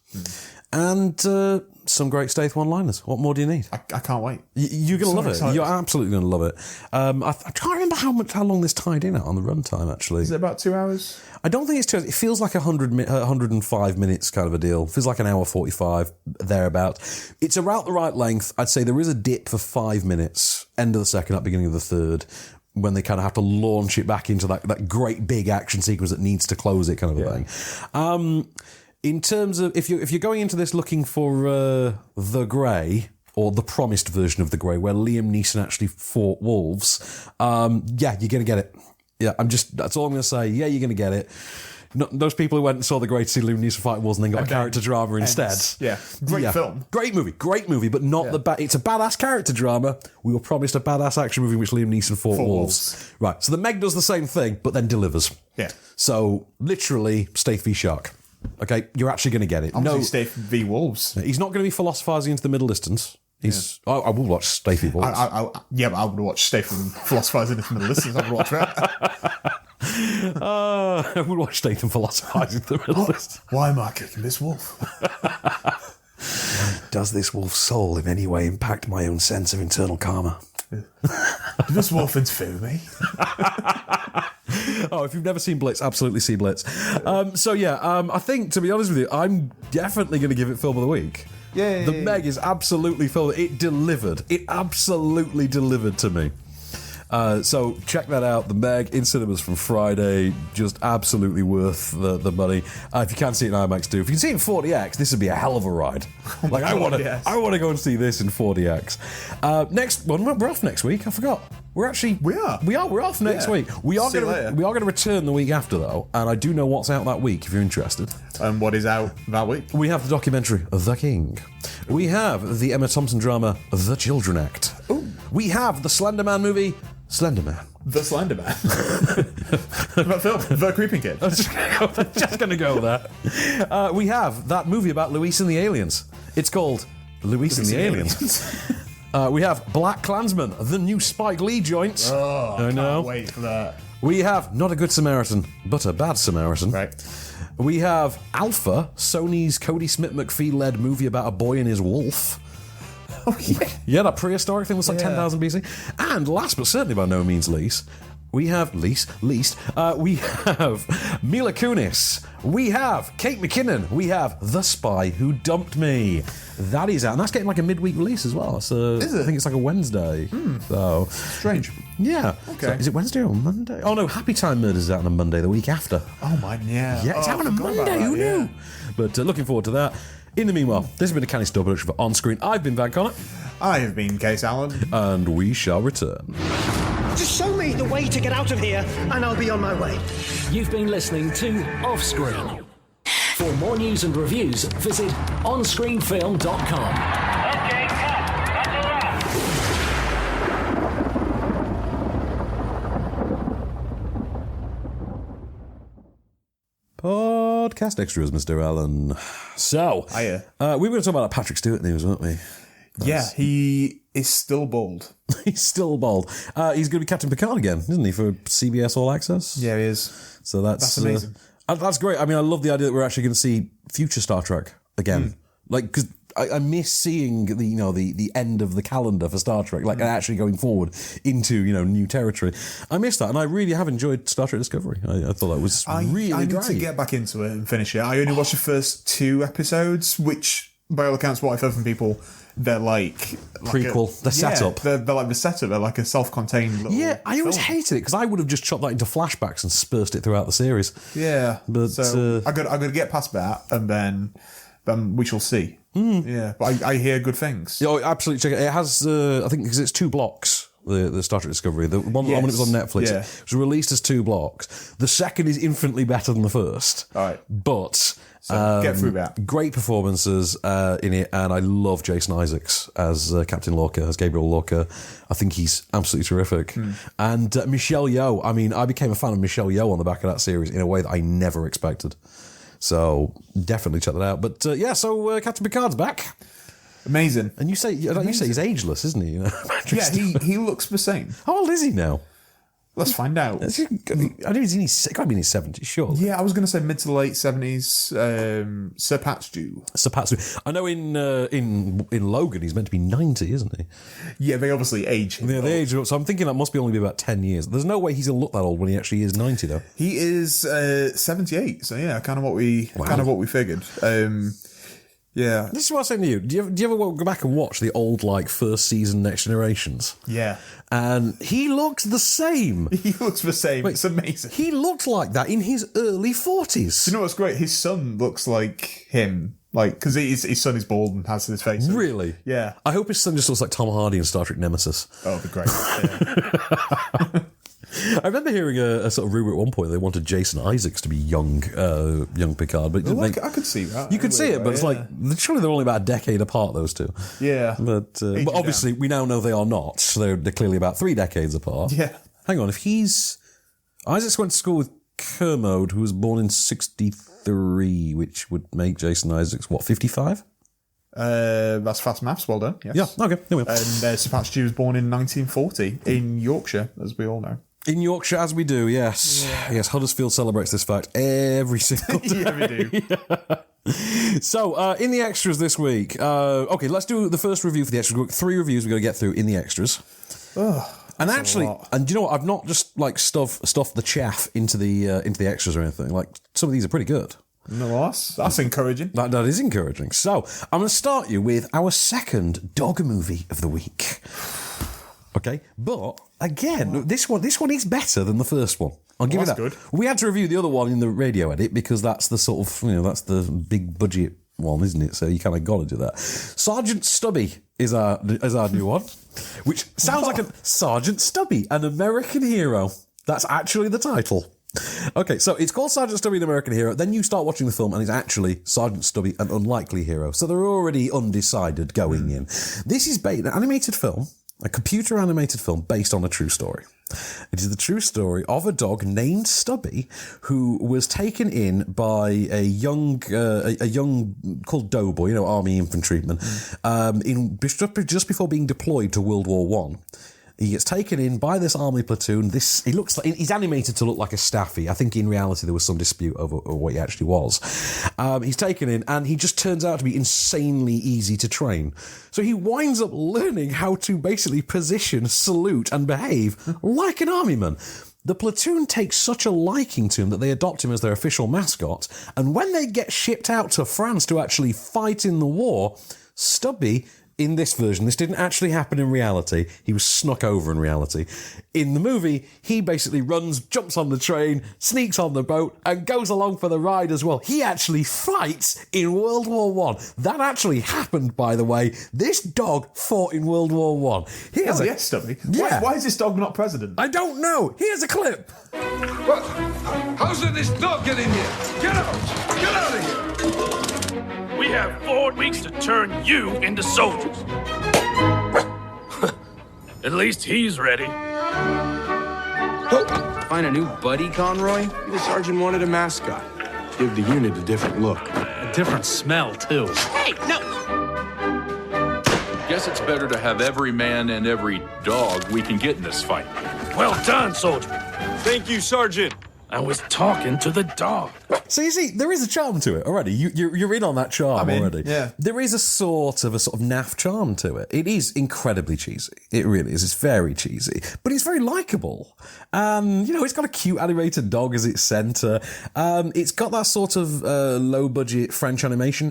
And some great Statham one-liners. What more do you need? I can't wait. You're going to love it. You're absolutely going to love it. I can't remember how long this tied in at on the runtime, actually. Is it about 2 hours? I don't think it's 2 hours. It feels like 105 minutes kind of a deal. It feels like an hour 45, thereabouts. It's about the right length. I'd say there is a dip for 5 minutes, end of the second, up beginning of the third. when they kind of have to launch it back into that great big action sequence that needs to close it, kind of a thing. In terms of if you're going into this looking for The Grey, or the promised version of The Grey, where Liam Neeson actually fought wolves, you're going to get it. Yeah, that's all I'm going to say. Yeah, you're going to get it. Those people who went and saw The Grey to see Liam Neeson fight wolves and then got a character drama instead. Yeah, great film. Great movie, but not it's a badass character drama. We were promised a badass action movie in which Liam Neeson fought wolves. Right, so the Meg does the same thing, but then delivers. Yeah. So, literally, Staith v. Shark. Okay, you're actually going to get it. Staith v. Wolves. He's not going to be philosophizing into the middle distance. I will watch Staith v. Wolves. But I would watch Staith and philosophizing into the middle distance. I would watch that. I would watch Statham philosophising the middle distance. Why am I kicking this wolf? Does this wolf's soul in any way impact my own sense of internal karma? Does this wolf interfere with me? If you've never seen Blitz, absolutely see Blitz. I think, to be honest with you, I'm definitely going to give it Film of the Week. Yay. The Meg is absolutely film. It delivered. It absolutely delivered to me. So check that out. The Meg in cinemas from Friday. Just absolutely worth the money. If you can see it in IMAX, do. If you can see it in 40X, this would be a hell of a ride. I want to go and see this in 40X. Next one, we're off next week. I forgot. We're off next week. We are going to return the week after, though, and I do know what's out that week if you're interested. And what is out that week? We have the documentary The King. We have the Emma Thompson drama The Children Act. Ooh. We have the Slender Man movie Slender Man. The Slender Man. That film, The Creeping Kid. I'm just going to go there. We have that movie about Luis and the Aliens. It's called Luis and the Aliens. We have Black Klansman, the new Spike Lee joint. Oh, I know. Can't wait for that. We have Not a Good Samaritan, but a Bad Samaritan. Right. We have Alpha, Sony's Cody Smith McPhee-led movie about a boy and his wolf. Oh, yeah. Yeah, that prehistoric thing was like 10,000 BC. And last but certainly by no means least, we have we have Mila Kunis, we have Kate McKinnon, we have The Spy Who Dumped Me. That is out, and that's getting like a midweek release as well. So is it? I think it's like a Wednesday. So strange. Yeah. Okay. So is it Wednesday or Monday? Oh no, Happy Time Murders is out on a Monday the week after. Oh man, yeah. Yeah, it's out on a Monday. Who knew? But looking forward to that. In the meanwhile, this has been a Canny Store production for On Screen. I've been Van Connor. I have been Case Allen. And we shall return. Just show me the way to get out of here, and I'll be on my way. You've been listening to Off Screen. For more news and reviews, visit onscreenfilm.com. Okay, cut. That's a wrap. Podcast extras, Mr. Allen. So, we were going to talk about Patrick Stewart news, weren't we? Yeah, he is still bald. He's still bald. He's going to be Captain Picard again, isn't he, for CBS All Access? Yeah, he is. So that's amazing. That's great. I mean, I love the idea that we're actually going to see future Star Trek again. Because I miss seeing the end of the calendar for Star Trek, actually going forward into new territory. I miss that, and I really have enjoyed Star Trek Discovery. I thought that was really I need great. to get back into it and finish it. I only watched the first 2 episodes, which, by all accounts, what I've heard from people, they're like prequel. The setup. They're like the setup. They're like a self-contained little I always hated it because I would have just chopped that into flashbacks and dispersed it throughout the series. Yeah, but so I got to get past that, and then we shall see. Yeah, but I hear good things. Yeah, absolutely. Check it. It has, I think, because it's 2 blocks. The Star Trek Discovery, the one when it was on Netflix, it was released as 2 blocks. The second is infinitely better than the first. All right, but get through that. Great performances in it, and I love Jason Isaacs as Captain Lorca, as Gabriel Lorca. I think he's absolutely terrific. And Michelle Yeoh. I mean, I became a fan of Michelle Yeoh on the back of that series in a way that I never expected. So definitely check that out. But so Captain Picard's back. Amazing. And you say he's ageless, isn't he? Yeah, he looks the same. How old is he now? Let's find out. I think he's got to be in his 70s, sure. Yeah, I was going to say mid to late 70s. Sir Patstu. I know in Logan he's meant to be 90, isn't he? Yeah, they obviously age him. Yeah, they age him. So I'm thinking that must be only be about 10 years. There's no way he's going to look that old when he actually is 90, though. He is 78. So yeah, kind of what we figured. Yeah. This is what I was saying to you. Do you ever go back and watch the old, like, first season Next Generations? Yeah. And he looks the same. He looks the same. It's amazing. He looked like that in his early 40s. You know what's great? His son looks like him. Like, because his son is bald and has his face. Really? Yeah. I hope his son just looks like Tom Hardy in Star Trek Nemesis. Oh, it'd be great. Yeah. I remember hearing a sort of rumour at one point they wanted Jason Isaacs to be young Picard, but it didn't I could see that. You could see it, but it's like surely they're only about a decade apart, those two. Yeah, but obviously we now know they are not. So they're clearly about 3 decades apart. Yeah. Hang on, if Isaacs went to school with Kermode, who was born in 1963, which would make Jason Isaacs 55? That's fast maths. Well done. Yes. Yeah. Okay. There we go. And Sir Patrick Stewart was born in 1940 in Yorkshire, as we all know. In Yorkshire, as we do, yes. Yeah. Yes, Huddersfield celebrates this fact every single day. Yeah, we do. Yeah. So, in the extras this week, okay, let's do the first review for the extras. We've got 3 reviews we've got to get through in the extras. And actually, and do you know what? I've not just like stuffed the chaff into the extras or anything. Like, some of these are pretty good. No, that's encouraging. That is encouraging. So, I'm going to start you with our second dog movie of the week. Okay, but again, this one is better than the first one. I'll give you that. Good. We had to review the other one in the radio edit because that's the sort of that's the big budget one, isn't it? So you kind of got to do that. Sergeant Stubby is our new one, which sounds like a Sergeant Stubby, an American hero. That's actually the title. Okay, so it's called Sergeant Stubby, an American hero. Then you start watching the film and it's actually Sergeant Stubby, an unlikely hero. So they're already undecided going in. This is an animated film. A computer animated film based on a true story. It is the true story of a dog named Stubby who was taken in by a young called Doughboy, army infantryman, just before being deployed to World War One. He gets taken in by this army platoon. He looks like he's animated to look like a staffy. I think in reality there was some dispute over what he actually was. He's taken in, and he just turns out to be insanely easy to train. So he winds up learning how to basically position, salute, and behave like an armyman. The platoon takes such a liking to him that they adopt him as their official mascot. And when they get shipped out to France to actually fight in the war, Stubby, in this version, this didn't actually happen in reality. He was snuck over in reality. In the movie, he basically jumps on the train, sneaks on the boat, and goes along for the ride as well. He actually fights in World War One. That actually happened, by the way. This dog fought in World War One. Yes, Stubby. Yeah. Why is this dog not president? I don't know. Here's a clip. What? How did this dog get in here? Get out! Get out of here! We have 4 weeks to turn you into soldiers. At least he's ready. Find a new buddy, Conroy? The sergeant wanted a mascot. Give the unit a different look. A different smell, too. Hey, no! Guess it's better to have every man and every dog we can get in this fight. Well done, soldier. Thank you, Sergeant. I was talking to the dog. So you see, there is a charm to it already. You're in on that charm already. Yeah. There is a sort of naff charm to it. It is incredibly cheesy. It really is. It's very cheesy, but it's very likable. It's got a cute animated dog as its centre. It's got that sort of low-budget French animation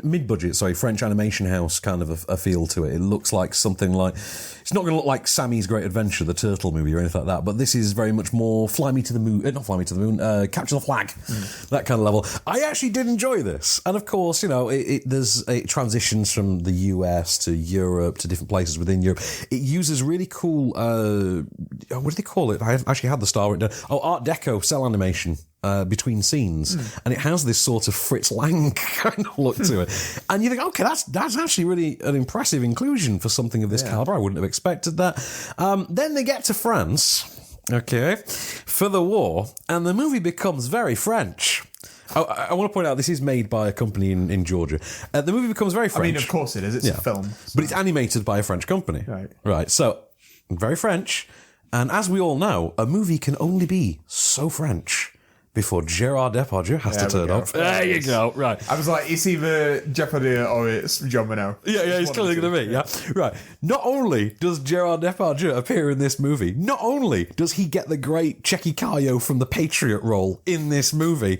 house kind of a feel to it. It looks like something like... It's not going to look like Sammy's Great Adventure, the turtle movie, or anything like that, but this is very much more Fly Me to the Moon... not Fly Me to the Moon, Capture the Flag. That kind of level. I actually did enjoy this. And of course, it transitions from the US to Europe to different places within Europe. It uses really cool... what do they call it? I actually had the star written down. Art Deco cell animation. Between scenes, and it has this sort of Fritz Lang kind of look to it, and you think, okay, that's actually really an impressive inclusion for something of this caliber. I wouldn't have expected that. Then they get to France, okay, for the war, and the movie becomes very French. I want to point out this is made by a company in Georgia. The movie becomes very French. I mean, of course it is. It's a film, but it's animated by a French company. Right. So very French, and as we all know, a movie can only be so French before Gerard Depardieu has to turn up. There you go. Right. I was like, it's either Depardieu or it's John Renault. Yeah, it's clearly going to be. Yeah. Right. Not only does Gerard Depardieu appear in this movie, not only does he get the great Checky Cayo from The Patriot role in this movie,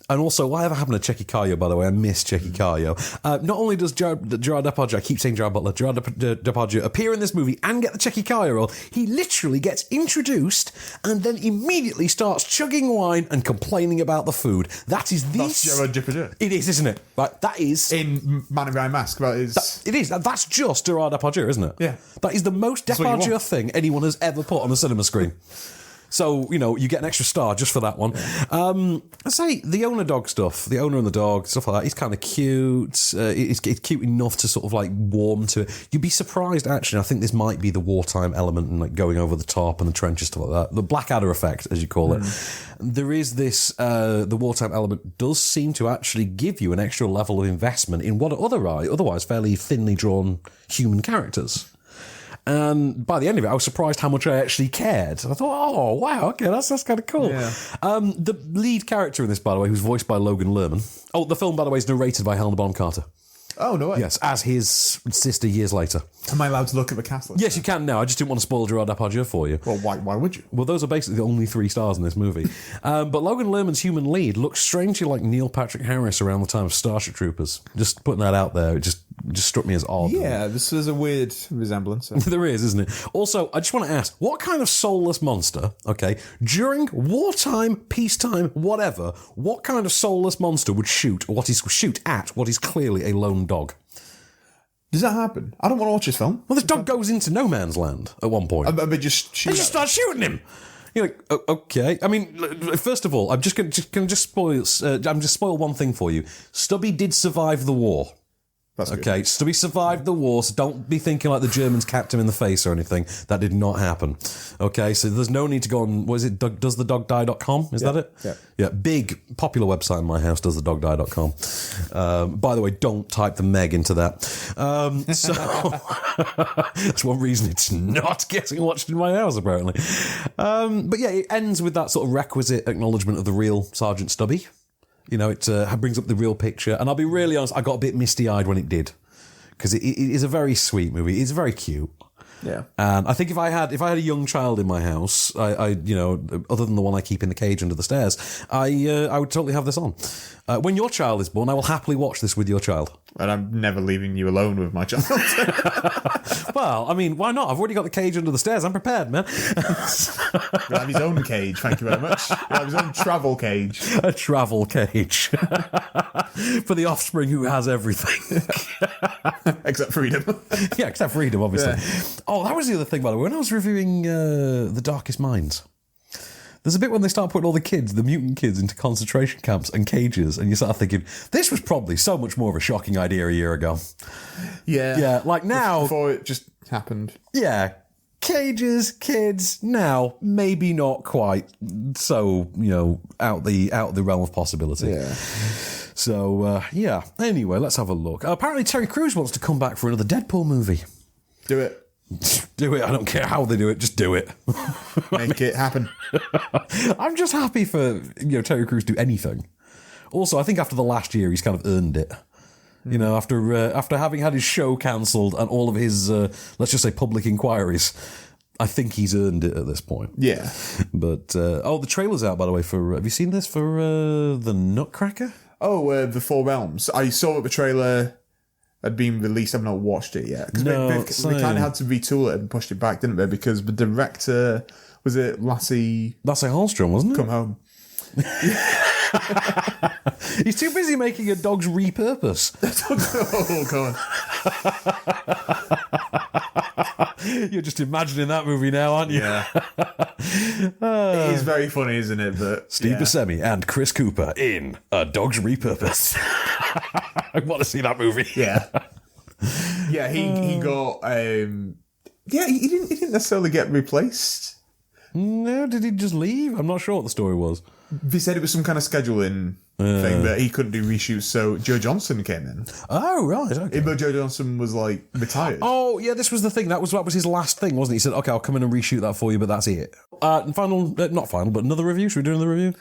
And also, whatever happened to Checky Cayo, by the way? I miss Checky Cayo. Not only does Gerard Depardieu, I keep saying Gerard Butler, Gerard Depardieu appear in this movie and get the Checky Cayo role, he literally gets introduced and then immediately starts chugging wine and complaining about the food. That's Gerard Depardieu. It is, isn't it? Right, that is... In Man in Iron Mask, about his... It is. That's just Gerard Depardieu, isn't it? Yeah. That is the most Depardieu thing anyone has ever put on a cinema screen. So, you get an extra star just for that one. I say the owner dog stuff, the owner and the dog, stuff like that, it's kind of cute. It's cute enough to sort of like warm to it. You'd be surprised, actually. I think this might be the wartime element and like going over the top and the trenches, stuff like that. The Blackadder effect, as you call it. There is this, the wartime element does seem to actually give you an extra level of investment in what are otherwise fairly thinly drawn human characters. And by the end of it, I was surprised how much I actually cared. I thought, oh, wow, okay, that's kind of cool. Yeah. The lead character in this, by the way, who's voiced by Logan Lerman. Oh, the film, by the way, is narrated by Helena Bonham Carter. Oh, no way. Yes, as his sister years later. Am I allowed to look at the cast list? Yes, you can now. I just didn't want to spoil Gerard Depardieu for you. Well, why would you? Well, those are basically the only 3 stars in this movie. But Logan Lerman's human lead looks strangely like Neil Patrick Harris around the time of Starship Troopers. Just putting that out there, it just struck me as odd. Yeah, this is a weird resemblance. There is, isn't it? Also, I just want to ask, what kind of soulless monster, okay, during wartime, peacetime, whatever, what kind of soulless monster would shoot at what is clearly a lone dog? Does that happen? I don't want to watch this film. Well, this dog goes into no man's land at one point. They just start shooting him. You're like, okay. I mean, first of all, I'm just going to spoil one thing for you. Stubby did survive the war. That's good. Okay, Stubby survived the war, so don't be thinking like the Germans capped him in the face or anything. That did not happen. Okay, so there's no need to go on, what is it, doesthedogdie.com? Is that it? Yeah, big, popular website in my house, doesthedogdie.com. By the way, don't type the Meg into that. So, that's one reason it's not getting watched in my house, apparently. But yeah, it ends with that sort of requisite acknowledgement of the real Sergeant Stubby. It brings up the real picture. And I'll be really honest, I got a bit misty-eyed when it did. Because it is a very sweet movie. It's very cute. Yeah. And I think if I had a young child in my house, I other than the one I keep in the cage under the stairs, I would totally have this on. When your child is born, I will happily watch this with your child. And I'm never leaving you alone with my child. Well, I mean, why not? I've already got the cage under the stairs. I'm prepared, man. He'll have his own cage, thank you very much. He'll have his own travel cage. A travel cage. For the offspring who has everything. Except freedom. Yeah, except freedom, obviously. Yeah. Oh, that was the other thing, by the way. When I was reviewing The Darkest Minds, there's a bit when they start putting all the mutant kids into concentration camps and cages, and you start thinking, this was probably so much more of a shocking idea a year ago. Yeah. Yeah, like now... Before it just happened. Yeah. Cages, kids, now, maybe not quite so, out the realm of possibility. Yeah. So, yeah. Anyway, let's have a look. Apparently Terry Crews wants to come back for another Deadpool movie. Do it. Do it. I don't care how they do it. Just do it. Make it happen. I'm just happy for Terry Crews to do anything. Also, I think after the last year, he's kind of earned it. After having had his show cancelled and all of his, let's just say, public inquiries, I think he's earned it at this point. Yeah. But the trailer's out, by the way. Have you seen this for the Nutcracker? Oh, the Four Realms. I saw the trailer had been released. I've not watched it yet. Because they kind of had to retool it and pushed it back, didn't they? Because the director, was it Lasse Hallström, wasn't it? Come home. He's too busy making a dog's repurpose. Oh, God. You're just imagining that movie now, aren't you? Yeah. It is very funny, isn't it? But Steve Buscemi and Chris Cooper in A Dog's Repurpose. I want to see that movie. Yeah. Yeah, he got... he didn't necessarily get replaced. No, did he just leave? I'm not sure what the story was. They said it was some kind of scheduling thing that he couldn't do reshoots, so Joe Johnson came in. Oh, right, okay. But Joe Johnson was, retired. Oh, yeah, this was the thing. That was his last thing, wasn't it? He said, okay, I'll come in and reshoot that for you, but that's it. Not final, but another review? Should we do another review?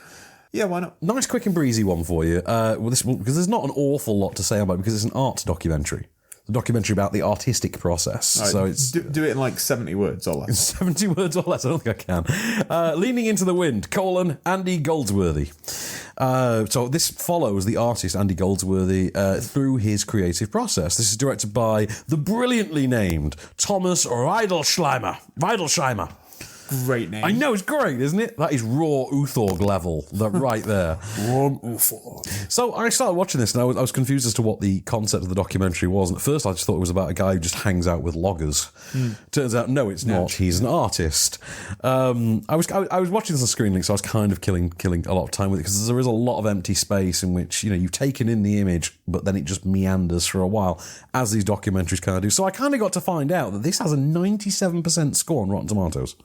Yeah, why not? Nice, quick and breezy one for you. Because there's not an awful lot to say about it, because it's an art documentary. the documentary about the artistic process. Right, So it's do it in like 70 words or less. 70 words or less. I don't think I can. Leaning into the Wind, Andy Goldsworthy. So this follows the artist Andy Goldsworthy through his creative process. This is directed by the brilliantly named Thomas Riedelscheimer. Great name. I know, it's great, isn't it? That is raw Uthorg level, right there. Raw Uthorg. So I started watching this, and I was confused as to what the concept of the documentary was. And at first, I just thought it was about a guy who just hangs out with loggers. Turns out, no, it's not. He's an artist. I was watching this on Screen Link, so I was kind of killing a lot of time with it, because there is a lot of empty space in which, you've taken in the image, but then it just meanders for a while, as these documentaries kind of do. So I kind of got to find out that this has a 97% score on Rotten Tomatoes.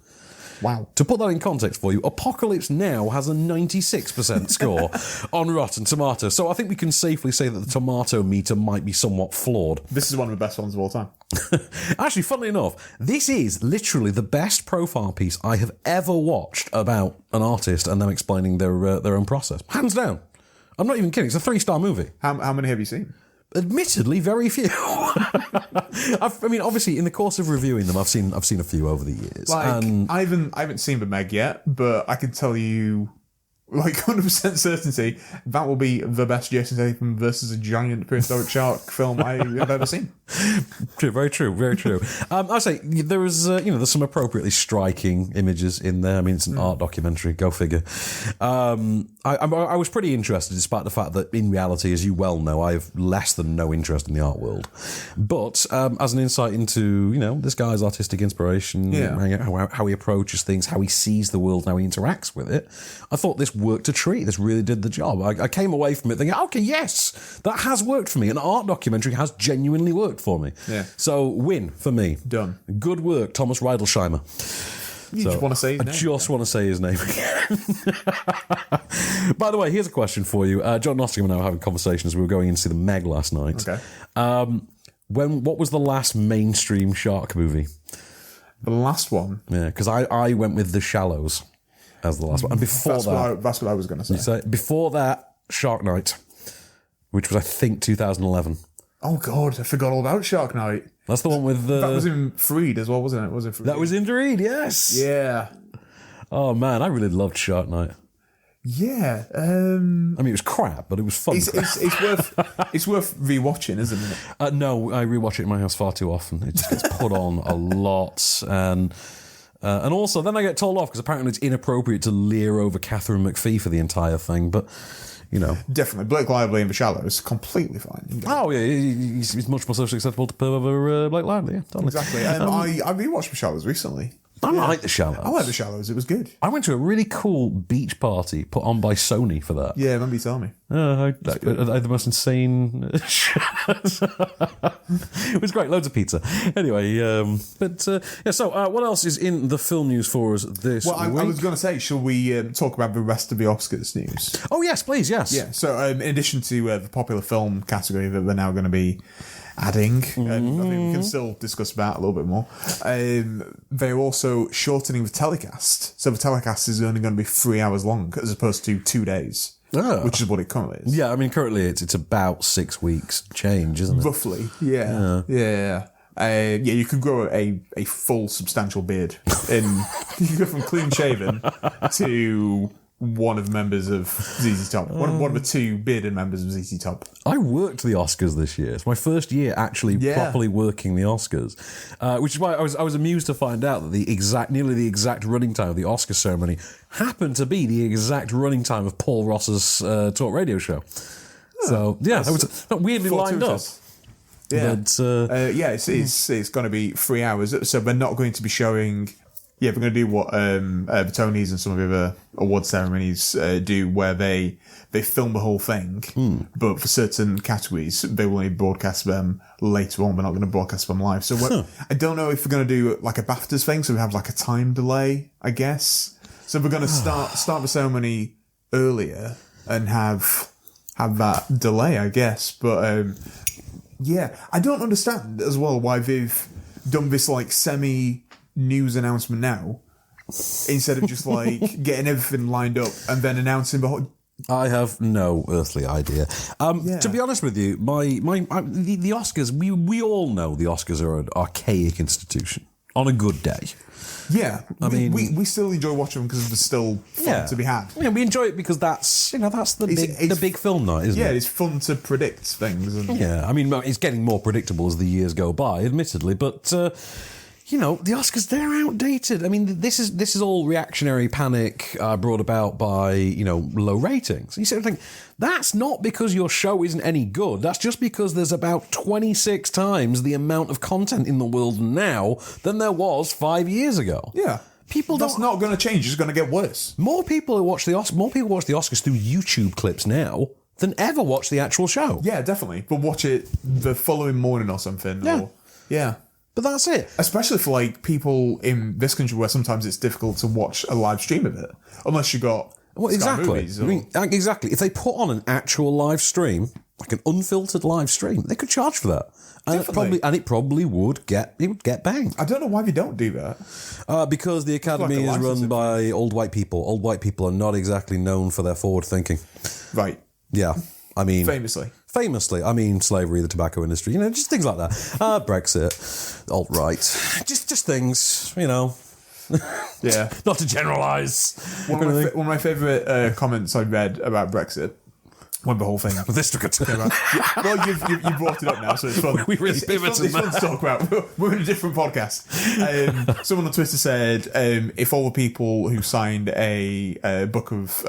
Wow. To put that in context for you, Apocalypse Now has a 96% score on Rotten Tomatoes. So I think we can safely say that the tomato meter might be somewhat flawed. This is one of the best ones of all time. Actually, funnily enough, this is literally the best profile piece I have ever watched about an artist and them explaining their own process. Hands down. I'm not even kidding. It's a 3-star movie. How many have you seen? Admittedly, very few. Obviously, in the course of reviewing them, I've seen a few over the years. I haven't seen the Meg yet, but I can tell you, 100% certainty, that will be the best Jason Statham versus a giant prehistoric shark film I have ever seen. True, very true, very true. I say there is, there's some appropriately striking images in there. I mean, it's an art documentary. Go figure. I was pretty interested, despite the fact that in reality, as you well know, I have less than no interest in the art world. But as an insight into, this guy's artistic inspiration, how he approaches things, how he sees the world, and how he interacts with it, I thought this worked a treat. This really did the job. I came away from it thinking, okay, yes, that has worked for me. An art documentary has genuinely worked for me. Yeah. So win for me. Done. Good work, Thomas Riedelscheimer. Just want to say his name. I just want to say his name again. By the way, here's a question for you. John Nottingham and I were having conversations. We were going in to see the Meg last night. Okay. What was the last mainstream shark movie? The last one? Yeah, because I went with The Shallows as the last one. And before that's what I was going to say. Before that, Shark Night, which was, I think, 2011. Oh, God, I forgot all about Shark Night. That's the one with... that was in Freed as well, wasn't it? Was it Freed? That was in Freed, yes. Yeah. Oh, man, I really loved Shark Night. Yeah. it was crap, but it was fun. It's worth rewatching, isn't it? No, I rewatch it in my house far too often. It just gets put on a lot, and also then I get told off because apparently it's inappropriate to leer over Catherine McPhee for the entire thing, but... Definitely. Blake Lively in The Shallows, completely fine. Oh, yeah, he's much more socially acceptable to put over Blake Lively, yeah, totally. Exactly. I rewatched The Shallows recently. I like The Shallows. I like The Shallows, it was good. I went to a really cool beach party put on by Sony for that. Yeah, remember you telling me. I had the most insane... It was great, loads of pizza. Anyway, so what else is in the film news for us this week? I was going to say, shall we talk about the rest of the Oscars news? Oh, yes, please, yes. Yeah, so in addition to the popular film category that we're now going to be adding, and I think we can still discuss that a little bit more, they're also shortening the telecast. So the telecast is only going to be 3 hours long as opposed to 2 days. Oh. Which is what it currently is. Yeah, I mean, currently it's about 6 weeks change, isn't it? Roughly, yeah. You could grow a full, substantial beard. You could go from clean shaven to one of the members of ZZ Top. One of the two bearded members of ZZ Top. I worked the Oscars this year. It's my first year actually properly working the Oscars, which is why I was amused to find out that nearly the exact running time of the Oscar ceremony happened to be the exact running time of Paul Ross's talk radio show. So yeah, that was not weirdly lined up. Yeah, but, it's going to be 3 hours. So they're not going to be showing. Yeah, we're going to do what the Tonys and some of the other award ceremonies do, where they film the whole thing, but for certain categories, they will only broadcast them later on. We're not going to broadcast them live. So I don't know if we're going to do like a BAFTAs thing, so we have like a time delay, I guess. So we're going to start the ceremony earlier and have that delay, I guess. But I don't understand as well why they've done this like semi-news announcement now instead of just like getting everything lined up and then announcing the whole... I have no earthly idea. To be honest with you, the Oscars, we all know the Oscars are an archaic institution on a good day. Yeah, I mean, we still enjoy watching them because there's still fun to be had. Yeah, we enjoy it because that's the big film night, isn't it? Yeah, it's fun to predict things. I mean, it's getting more predictable as the years go by, admittedly, but. The Oscars, they're outdated. I mean, this is all reactionary panic brought about by, low ratings. You sort of think, that's not because your show isn't any good. That's just because there's about 26 times the amount of content in the world now than there was 5 years ago. Yeah. That's not going to change. It's going to get worse. More people watch the Oscars through YouTube clips now than ever watch the actual show. Yeah, definitely. But watch it the following morning or something. Yeah. But that's it. Especially for people in this country where sometimes it's difficult to watch a live stream of it. Unless you got Sky Movies. Exactly. If they put on an actual live stream, like an unfiltered live stream, they could charge for that. And it probably would get banged. I don't know why they don't do that. Because the Academy is run by old white people. Old white people are not exactly known for their forward thinking. Right. Yeah. I mean... Famously, I mean, slavery, the tobacco industry, just things like that. Brexit, alt-right, just things, Yeah. Not to generalise. One of my favourite comments I read about Brexit, when the whole thing this took a turn. Well, you brought it up now, so it's fun. We really pivoted. It's fun to talk about. We're in a different podcast. Someone on Twitter said, if all the people who signed a book of...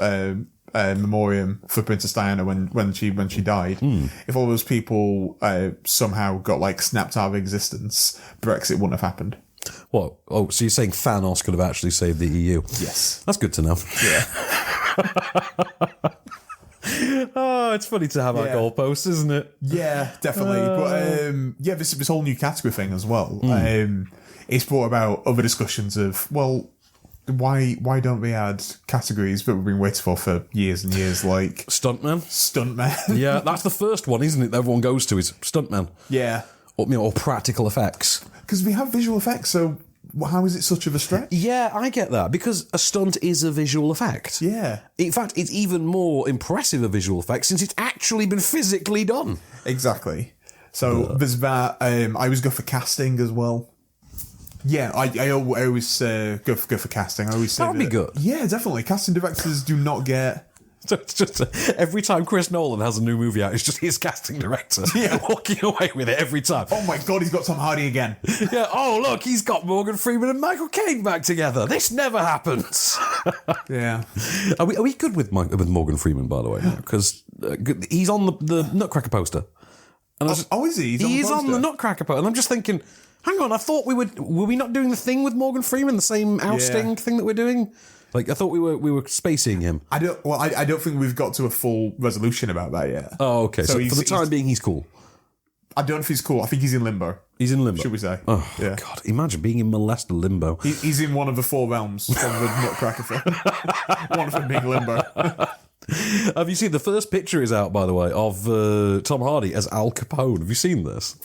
memoriam for Princess Diana when she died. If all those people somehow got snapped out of existence, Brexit wouldn't have happened. What? Oh, so you're saying Thanos could have actually saved the EU? Yes, that's good to know. Yeah. Oh, it's funny to have our goalposts, isn't it? Yeah, definitely. But this whole new category thing as well. It's brought about other discussions of why don't we add categories that we've been waiting for years and years, like stuntman? Yeah, that's the first one, isn't it? That everyone goes to is stuntman. Yeah, or practical effects. Because we have visual effects, so how is it such of a stretch? Yeah, I get that, because a stunt is a visual effect. Yeah. In fact, it's even more impressive a visual effect since it's actually been physically done. Exactly. So there's that. I always go for casting as well. Yeah, I always go for casting. I always say that would be good. Yeah, definitely. Casting directors do not get... So it's just every time Chris Nolan has a new movie out, it's just his casting director walking away with it every time. Oh my God, he's got Tom Hardy again. Yeah. Oh look, he's got Morgan Freeman and Michael Caine back together. This never happens. Yeah. Are we good with Morgan Freeman, by the way? Because he's on the Nutcracker poster. And is he? He's on the Nutcracker poster, and I'm just thinking, hang on, I thought were we not doing the thing with Morgan Freeman, the same ousting thing that we're doing? I thought we were spacing him. I don't think we've got to a full resolution about that yet. Oh, okay. So for the time being, he's cool. I don't know if he's cool. I think he's in limbo. He's in limbo, should we say? Oh God! Imagine being in molester limbo. He's in one of the four realms from the Nutcracker film. One of them being limbo. Have you seen the first picture is out, by the way, of Tom Hardy as Al Capone? Have you seen this?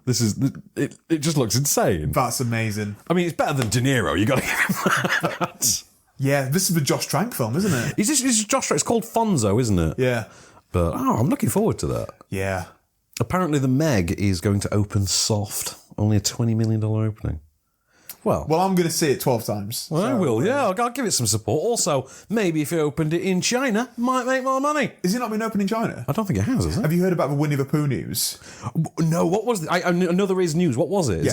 This is it. Just looks insane. That's amazing. I mean, it's better than De Niro. You got to give him that. Yeah, this is the Josh Trank film, isn't it? This is Josh Trank. It's called Fonzo, isn't it? Yeah. But I'm looking forward to that. Yeah. Apparently, the Meg is going to open soft. Only a $20 million opening. Well, I'm going to see it 12 times. Well, I will, yeah. I'll give it some support. Also, maybe if you opened it in China, might make more money. Is it not been opened in China? I don't think it has it? Have you heard about the Winnie the Pooh news? No, what was it? I know there is news. What was it?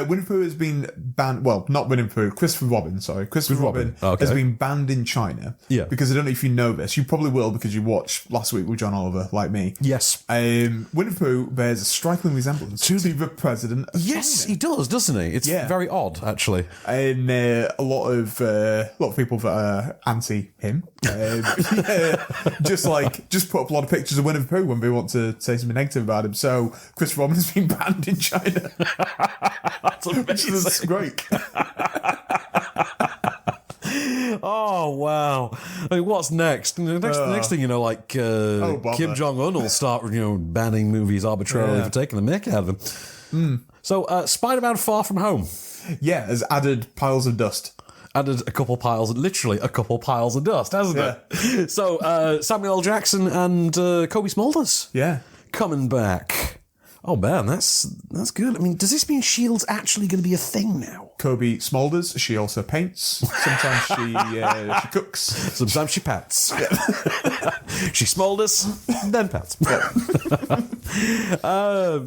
Winnie the Pooh has been banned. Well, not Winnie the Pooh. Christopher Robin, sorry. Christopher Robin has been banned in China. Yeah. Because I don't know if you know this. You probably will because you watched Last Week with John Oliver, like me. Yes. Winnie the Pooh bears a striking resemblance to the president of Yes, China. he does, doesn't he? It's very odd, actually. And a lot of people that are anti him just put up a lot of pictures of Winnie the Pooh when they want to say something negative about him. So Christopher Robin has been banned in China. That's amazing. Which is great. Oh wow! I mean, what's next? Next thing you know, Kim Jong-un will start banning movies arbitrarily for taking the mick out of them. So Spider-Man: Far From Home. Yeah, has added piles of dust. added a couple piles of dust, hasn't it? So Samuel L. Jackson and Kobe Smulders, coming back. Oh man, that's good. I mean, does this mean S.H.I.E.L.D.'s actually going to be a thing now? Kobe Smulders, she also paints. Sometimes she cooks. Sometimes she pats. She smolders, then pats.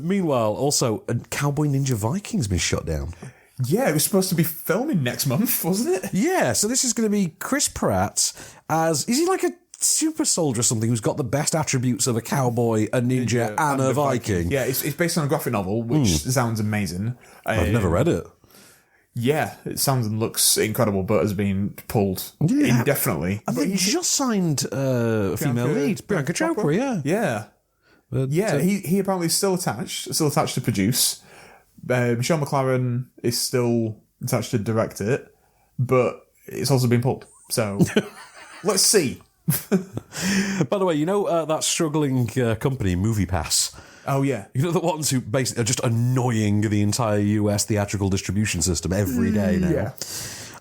Meanwhile, also, Cowboy Ninja Vikings been shut down. Yeah, it was supposed to be filming next month, wasn't it? Yeah, so this is going to be Chris Pratt as... Is he like a super soldier or something who's got the best attributes of a cowboy, a ninja, and a Viking? Yeah, it's based on a graphic novel, which sounds amazing. I've never read it. Yeah, it sounds and looks incredible, but has been pulled indefinitely. I think he just signed a female lead, Priyanka Chopra, Yeah. But, he apparently is still attached to produce. Michelle McLaren is still attached to direct it, but it's also been pulled. So, let's see. By the way, you know that struggling company, MoviePass? Oh, yeah. You know, the ones who basically are just annoying the entire US theatrical distribution system every day now? Yeah.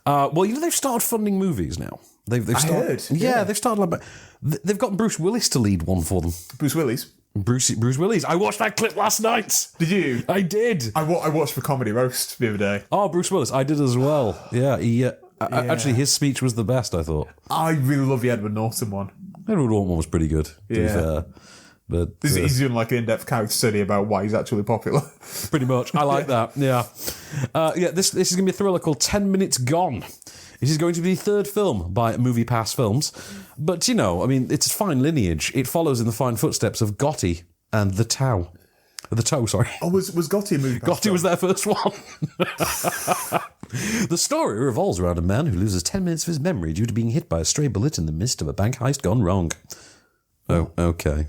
Well, you know, they've started funding movies now. They've started. Heard. Yeah, they've started. They've got Bruce Willis to lead one for them. Bruce Willis? Bruce Willis. I watched that clip last night. Did you? I did. I watched the comedy roast the other day. Oh, Bruce Willis. I did as well. Yeah, actually, his speech was the best, I thought. I really love the Edward Norton one. Edward Norton one was pretty good, to be fair. But he's doing like an in-depth character study about why he's actually popular. Pretty much. I like that. Yeah. This is going to be a thriller called 10 Minutes Gone. This is going to be the third film by MoviePass Films. But, you know, I mean, it's a fine lineage. It follows in the fine footsteps of Gotti and The Toe. Oh, was Gotti a MoviePass Gotti was their first one. The story revolves around a man who loses 10 minutes of his memory due to being hit by a stray bullet in the midst of a bank heist gone wrong. Oh, okay.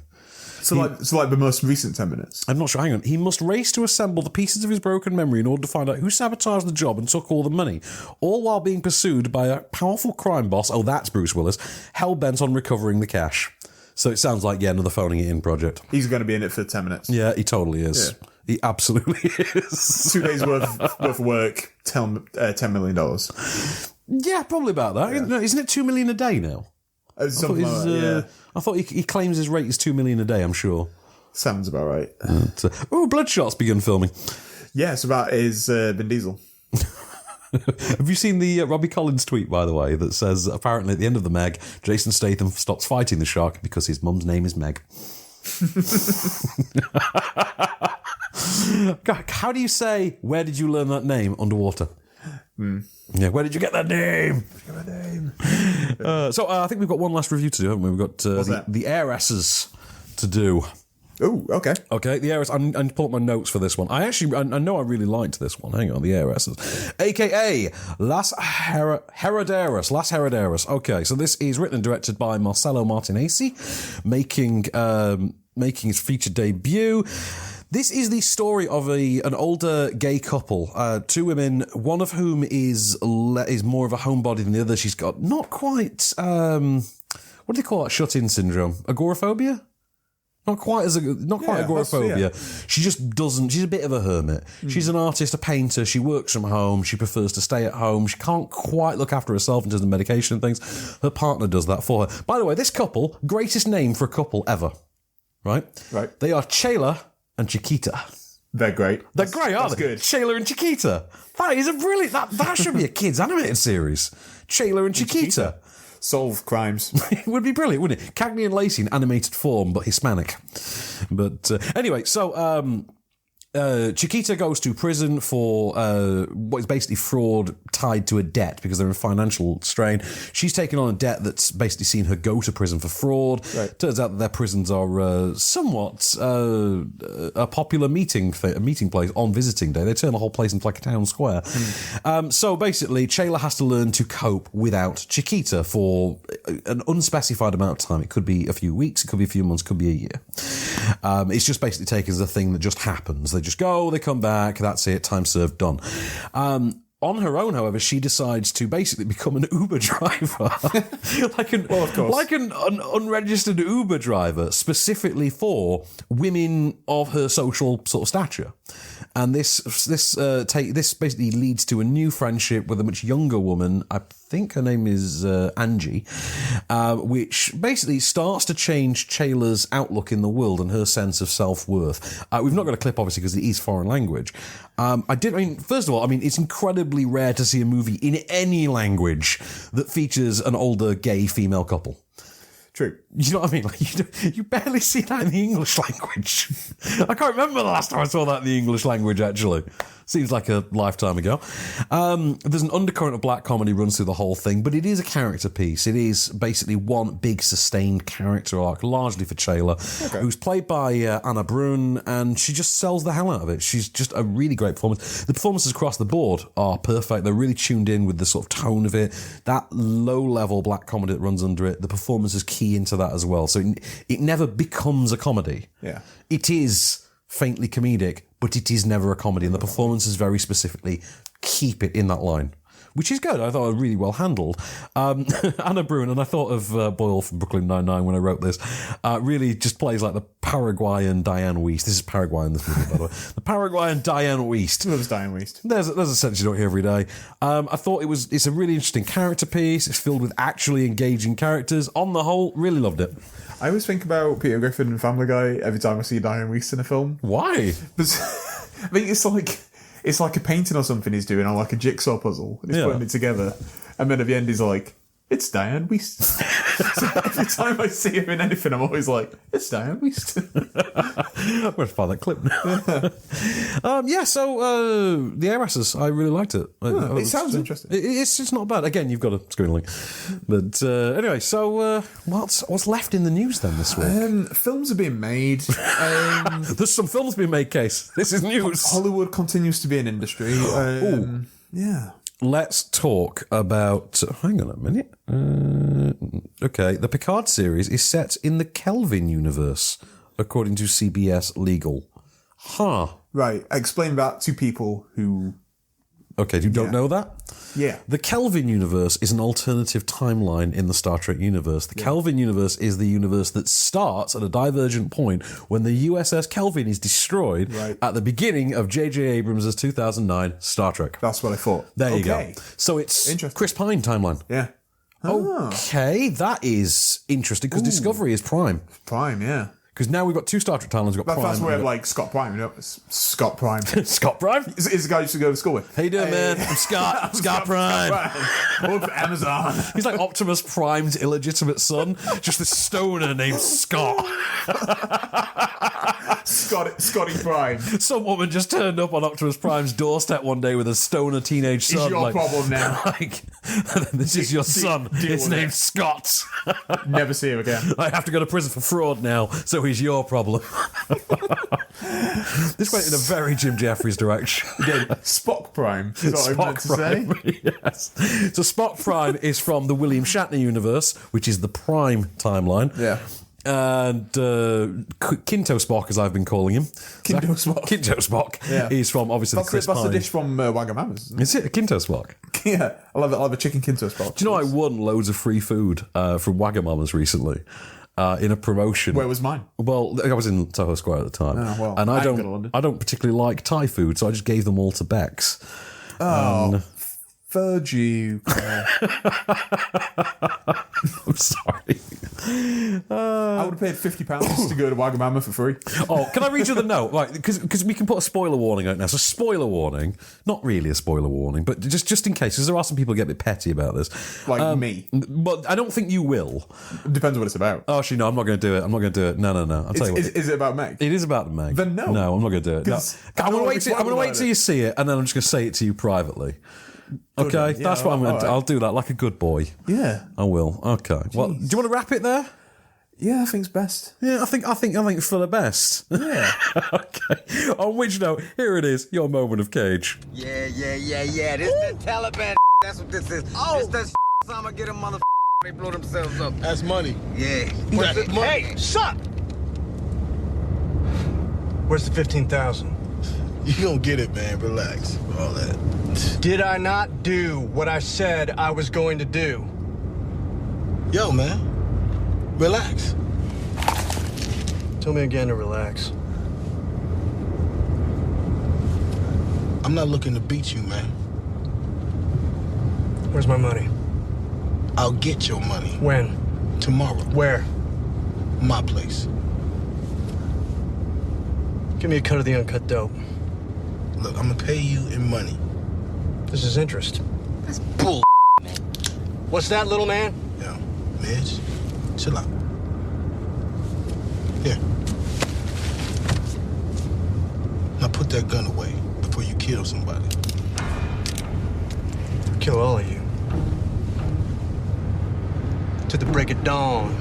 So like the most recent 10 minutes? I'm not sure. Hang on. He must race to assemble the pieces of his broken memory in order to find out who sabotaged the job and took all the money, all while being pursued by a powerful crime boss, oh, that's Bruce Willis, hell-bent on recovering the cash. So it sounds like, another phoning it in project. He's going to be in it for 10 minutes. Yeah, he totally is. Yeah. He absolutely is. 2 days worth of work, $10 million. Yeah, probably about that. Yeah. Isn't it $2 million a day now? I thought he claims his rate is $2 million a day, I'm sure. Sounds about right. Bloodshot's begun filming. Yeah, it's about his Vin Diesel. Have you seen the Robbie Collins tweet, by the way, that says apparently at the end of the Meg, Jason Statham stops fighting the shark because his mum's name is Meg? God, how do you say, where did you learn that name underwater? Yeah, where did you get that name? So I think we've got one last review to do, haven't we? We've got the Heiresses to do. Oh, okay. Okay, the Heiresses. I need to pull up my notes for this one. I know I really liked this one. Hang on, the Heiresses. A.K.A. Las Herederas. Okay, so this is written and directed by Marcelo Martinez, making his feature debut. This is the story of an older gay couple, two women, one of whom is more of a homebody than the other. She's got not quite, what do they call that shut-in syndrome? Agoraphobia? Not quite agoraphobia. Yeah. She just doesn't, she's a bit of a hermit. She's an artist, a painter, she works from home, she prefers to stay at home, she can't quite look after herself in terms of medication and things. Her partner does that for her. By the way, this couple, greatest name for a couple ever. Right? They are Chayla and Chiquita. They're great. They're great, aren't they? Good. Chayla and Chiquita. That is a brilliant, that should be a kids' animated series. Chayla and Chiquita. Solve crimes. It would be brilliant, wouldn't it? Cagney and Lacey in animated form, but Hispanic. But anyway, so Chiquita goes to prison for what is basically fraud tied to a debt because they're in financial strain. She's taken on a debt that's basically seen her go to prison for fraud. Right. Turns out that their prisons are somewhat a popular meeting place on visiting day. They turn the whole place into like a town square. So basically, Chayla has to learn to cope without Chiquita for an unspecified amount of time. It could be a few weeks, it could be a few months, it could be a year. It's just basically taken as a thing that just happens. They just go, they come back, that's it, time served, done. On her own, however, she decides to basically become an Uber driver. like an unregistered Uber driver, specifically for women of her social sort of stature. And this basically leads to a new friendship with a much younger woman. I think her name is Angie, which basically starts to change Chayla's outlook in the world and her sense of self-worth. We've not got a clip, obviously, because it is foreign language. First of all, it's incredibly rare to see a movie in any language that features an older gay female couple. True. You know what I mean? You barely see that in the English language. I can't remember the last time I saw that in the English language, actually. Seems like a lifetime ago. There's an undercurrent of black comedy runs through the whole thing, but it is a character piece. It is basically one big sustained character arc, largely for Chayla, who's played by Anna Brun, and she just sells the hell out of it. She's just a really great performance. The performances across the board are perfect. They're really tuned in with the sort of tone of it. That low-level black comedy that runs under it, the performances key into that as well. So it never becomes a comedy. Yeah. It is faintly comedic, but it is never a comedy, and the performances very specifically keep it in that line, which is good. I thought it was really well handled. Anna Brun, and I thought of Boyle from Brooklyn Nine-Nine when I wrote this, really just plays like the Paraguayan Diane Wiest. This is Paraguayan, this movie, by the way. The Paraguayan Diane Wiest. Loves Diane Wiest. There's a sense you don't hear every day. I thought it's a really interesting character piece. It's filled with actually engaging characters. On the whole, really loved it. I always think about Peter Griffin and Family Guy every time I see Diane Wiest in a film. Why? I think it's like a painting or something he's doing, or like a jigsaw puzzle, and he's putting it together, and then at the end he's like, it's Diane Wiest. So every time I see him in anything, I'm always like, it's Diane Wiest. I'm going to find that clip now. So the Heiresses, I really liked it. It sounds interesting. It's not bad. Again, you've got a screen link. But anyway, so what's left in the news then this week? Films are being made. There's some films being made, Case. This is news. Hollywood continues to be an industry. Yeah. Let's talk about... Hang on a minute. Okay, the Picard series is set in the Kelvin universe, according to CBS Legal. Right, explain that to people who... Okay, you don't know that? Yeah. The Kelvin universe is an alternative timeline in the Star Trek universe. The Kelvin universe is the universe that starts at a divergent point when the USS Kelvin is destroyed at the beginning of J.J. Abrams' 2009 Star Trek. That's what I thought. There you go. So it's Chris Pine timeline. Yeah. Okay, that is interesting, because Discovery is Prime. Prime, yeah. Because now we've got two Star Trek timelines. We've got Prime. That's where, like, Scott Prime, you know? Scott Prime. Scott Prime? Is the guy you used to go to school with. How you doing, man? I'm Scott. Scott Prime. I work for Amazon. He's like Optimus Prime's illegitimate son. Just a stoner named Scott. Scotty Prime. Some woman just turned up on Optimus Prime's doorstep one day with a stoner teenage son. It's your problem now. This is your son. His name's Scott. Never see him again. I have to go to prison for fraud now, so he's your problem. This went in a very Jim Jeffries direction. Spock Prime. Is that what I meant to say? Yes. So Spock Prime is from the William Shatner universe, which is the Prime timeline. Yeah. And Kinto Spock, as I've been calling him. Kinto Spock. He's from, obviously, the Chris Pine. That's the dish from Wagamama's. Is it a Kinto Spock? Yeah. I love a chicken Kinto Spock. Do you know I won loads of free food from Wagamama's recently? In a promotion. Where was mine? Well, I was in Soho Square at the time. And I don't particularly like Thai food, so I just gave them all to Bex. Fudge you. I'm sorry. I would have paid £50 to go to Wagamama for free. Oh, can I read you the note? Right, because we can put a spoiler warning out now. So spoiler warning, not really a spoiler warning, but just in case, because there are some people who get a bit petty about this. Like me. But I don't think you will. Depends what it's about. Oh, actually, no, I'm not going to do it. No. I'll tell you what. Is it about Meg? It is about Meg. Then no. No, I'm not going to do it. No. I'm going to wait till you see it, and then I'm just going to say it to you privately. Okay, that's what I'm going to do. I'll do that like a good boy. Yeah. I will. Okay. Jeez. Well, do you want to wrap it there? Yeah, I think it's best. Yeah, I think it's for the best. Yeah. Okay. On which note, here it is, your moment of Cage. Yeah. This is the Taliban. That's what this is. Oh. This is I'm gonna get them motherfuckers. They blow themselves up. That's money. Yeah. That's money. Hey, shut! Where's the 15,000? You gonna get it, man. Relax. All that. Did I not do what I said I was going to do? Yo, man. Relax. Tell me again to relax. I'm not looking to beat you, man. Where's my money? I'll get your money. When? Tomorrow. Where? My place. Give me a cut of the uncut dope. Look, I'm gonna pay you in money. This is interest. That's bull, man. What's that, little man? Yo, Midge, chill out. Here. Now put that gun away before you kill somebody. Kill all of you. To the break of dawn.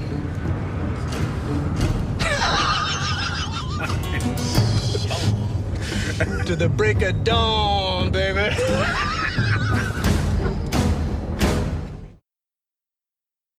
To the break of dawn, baby.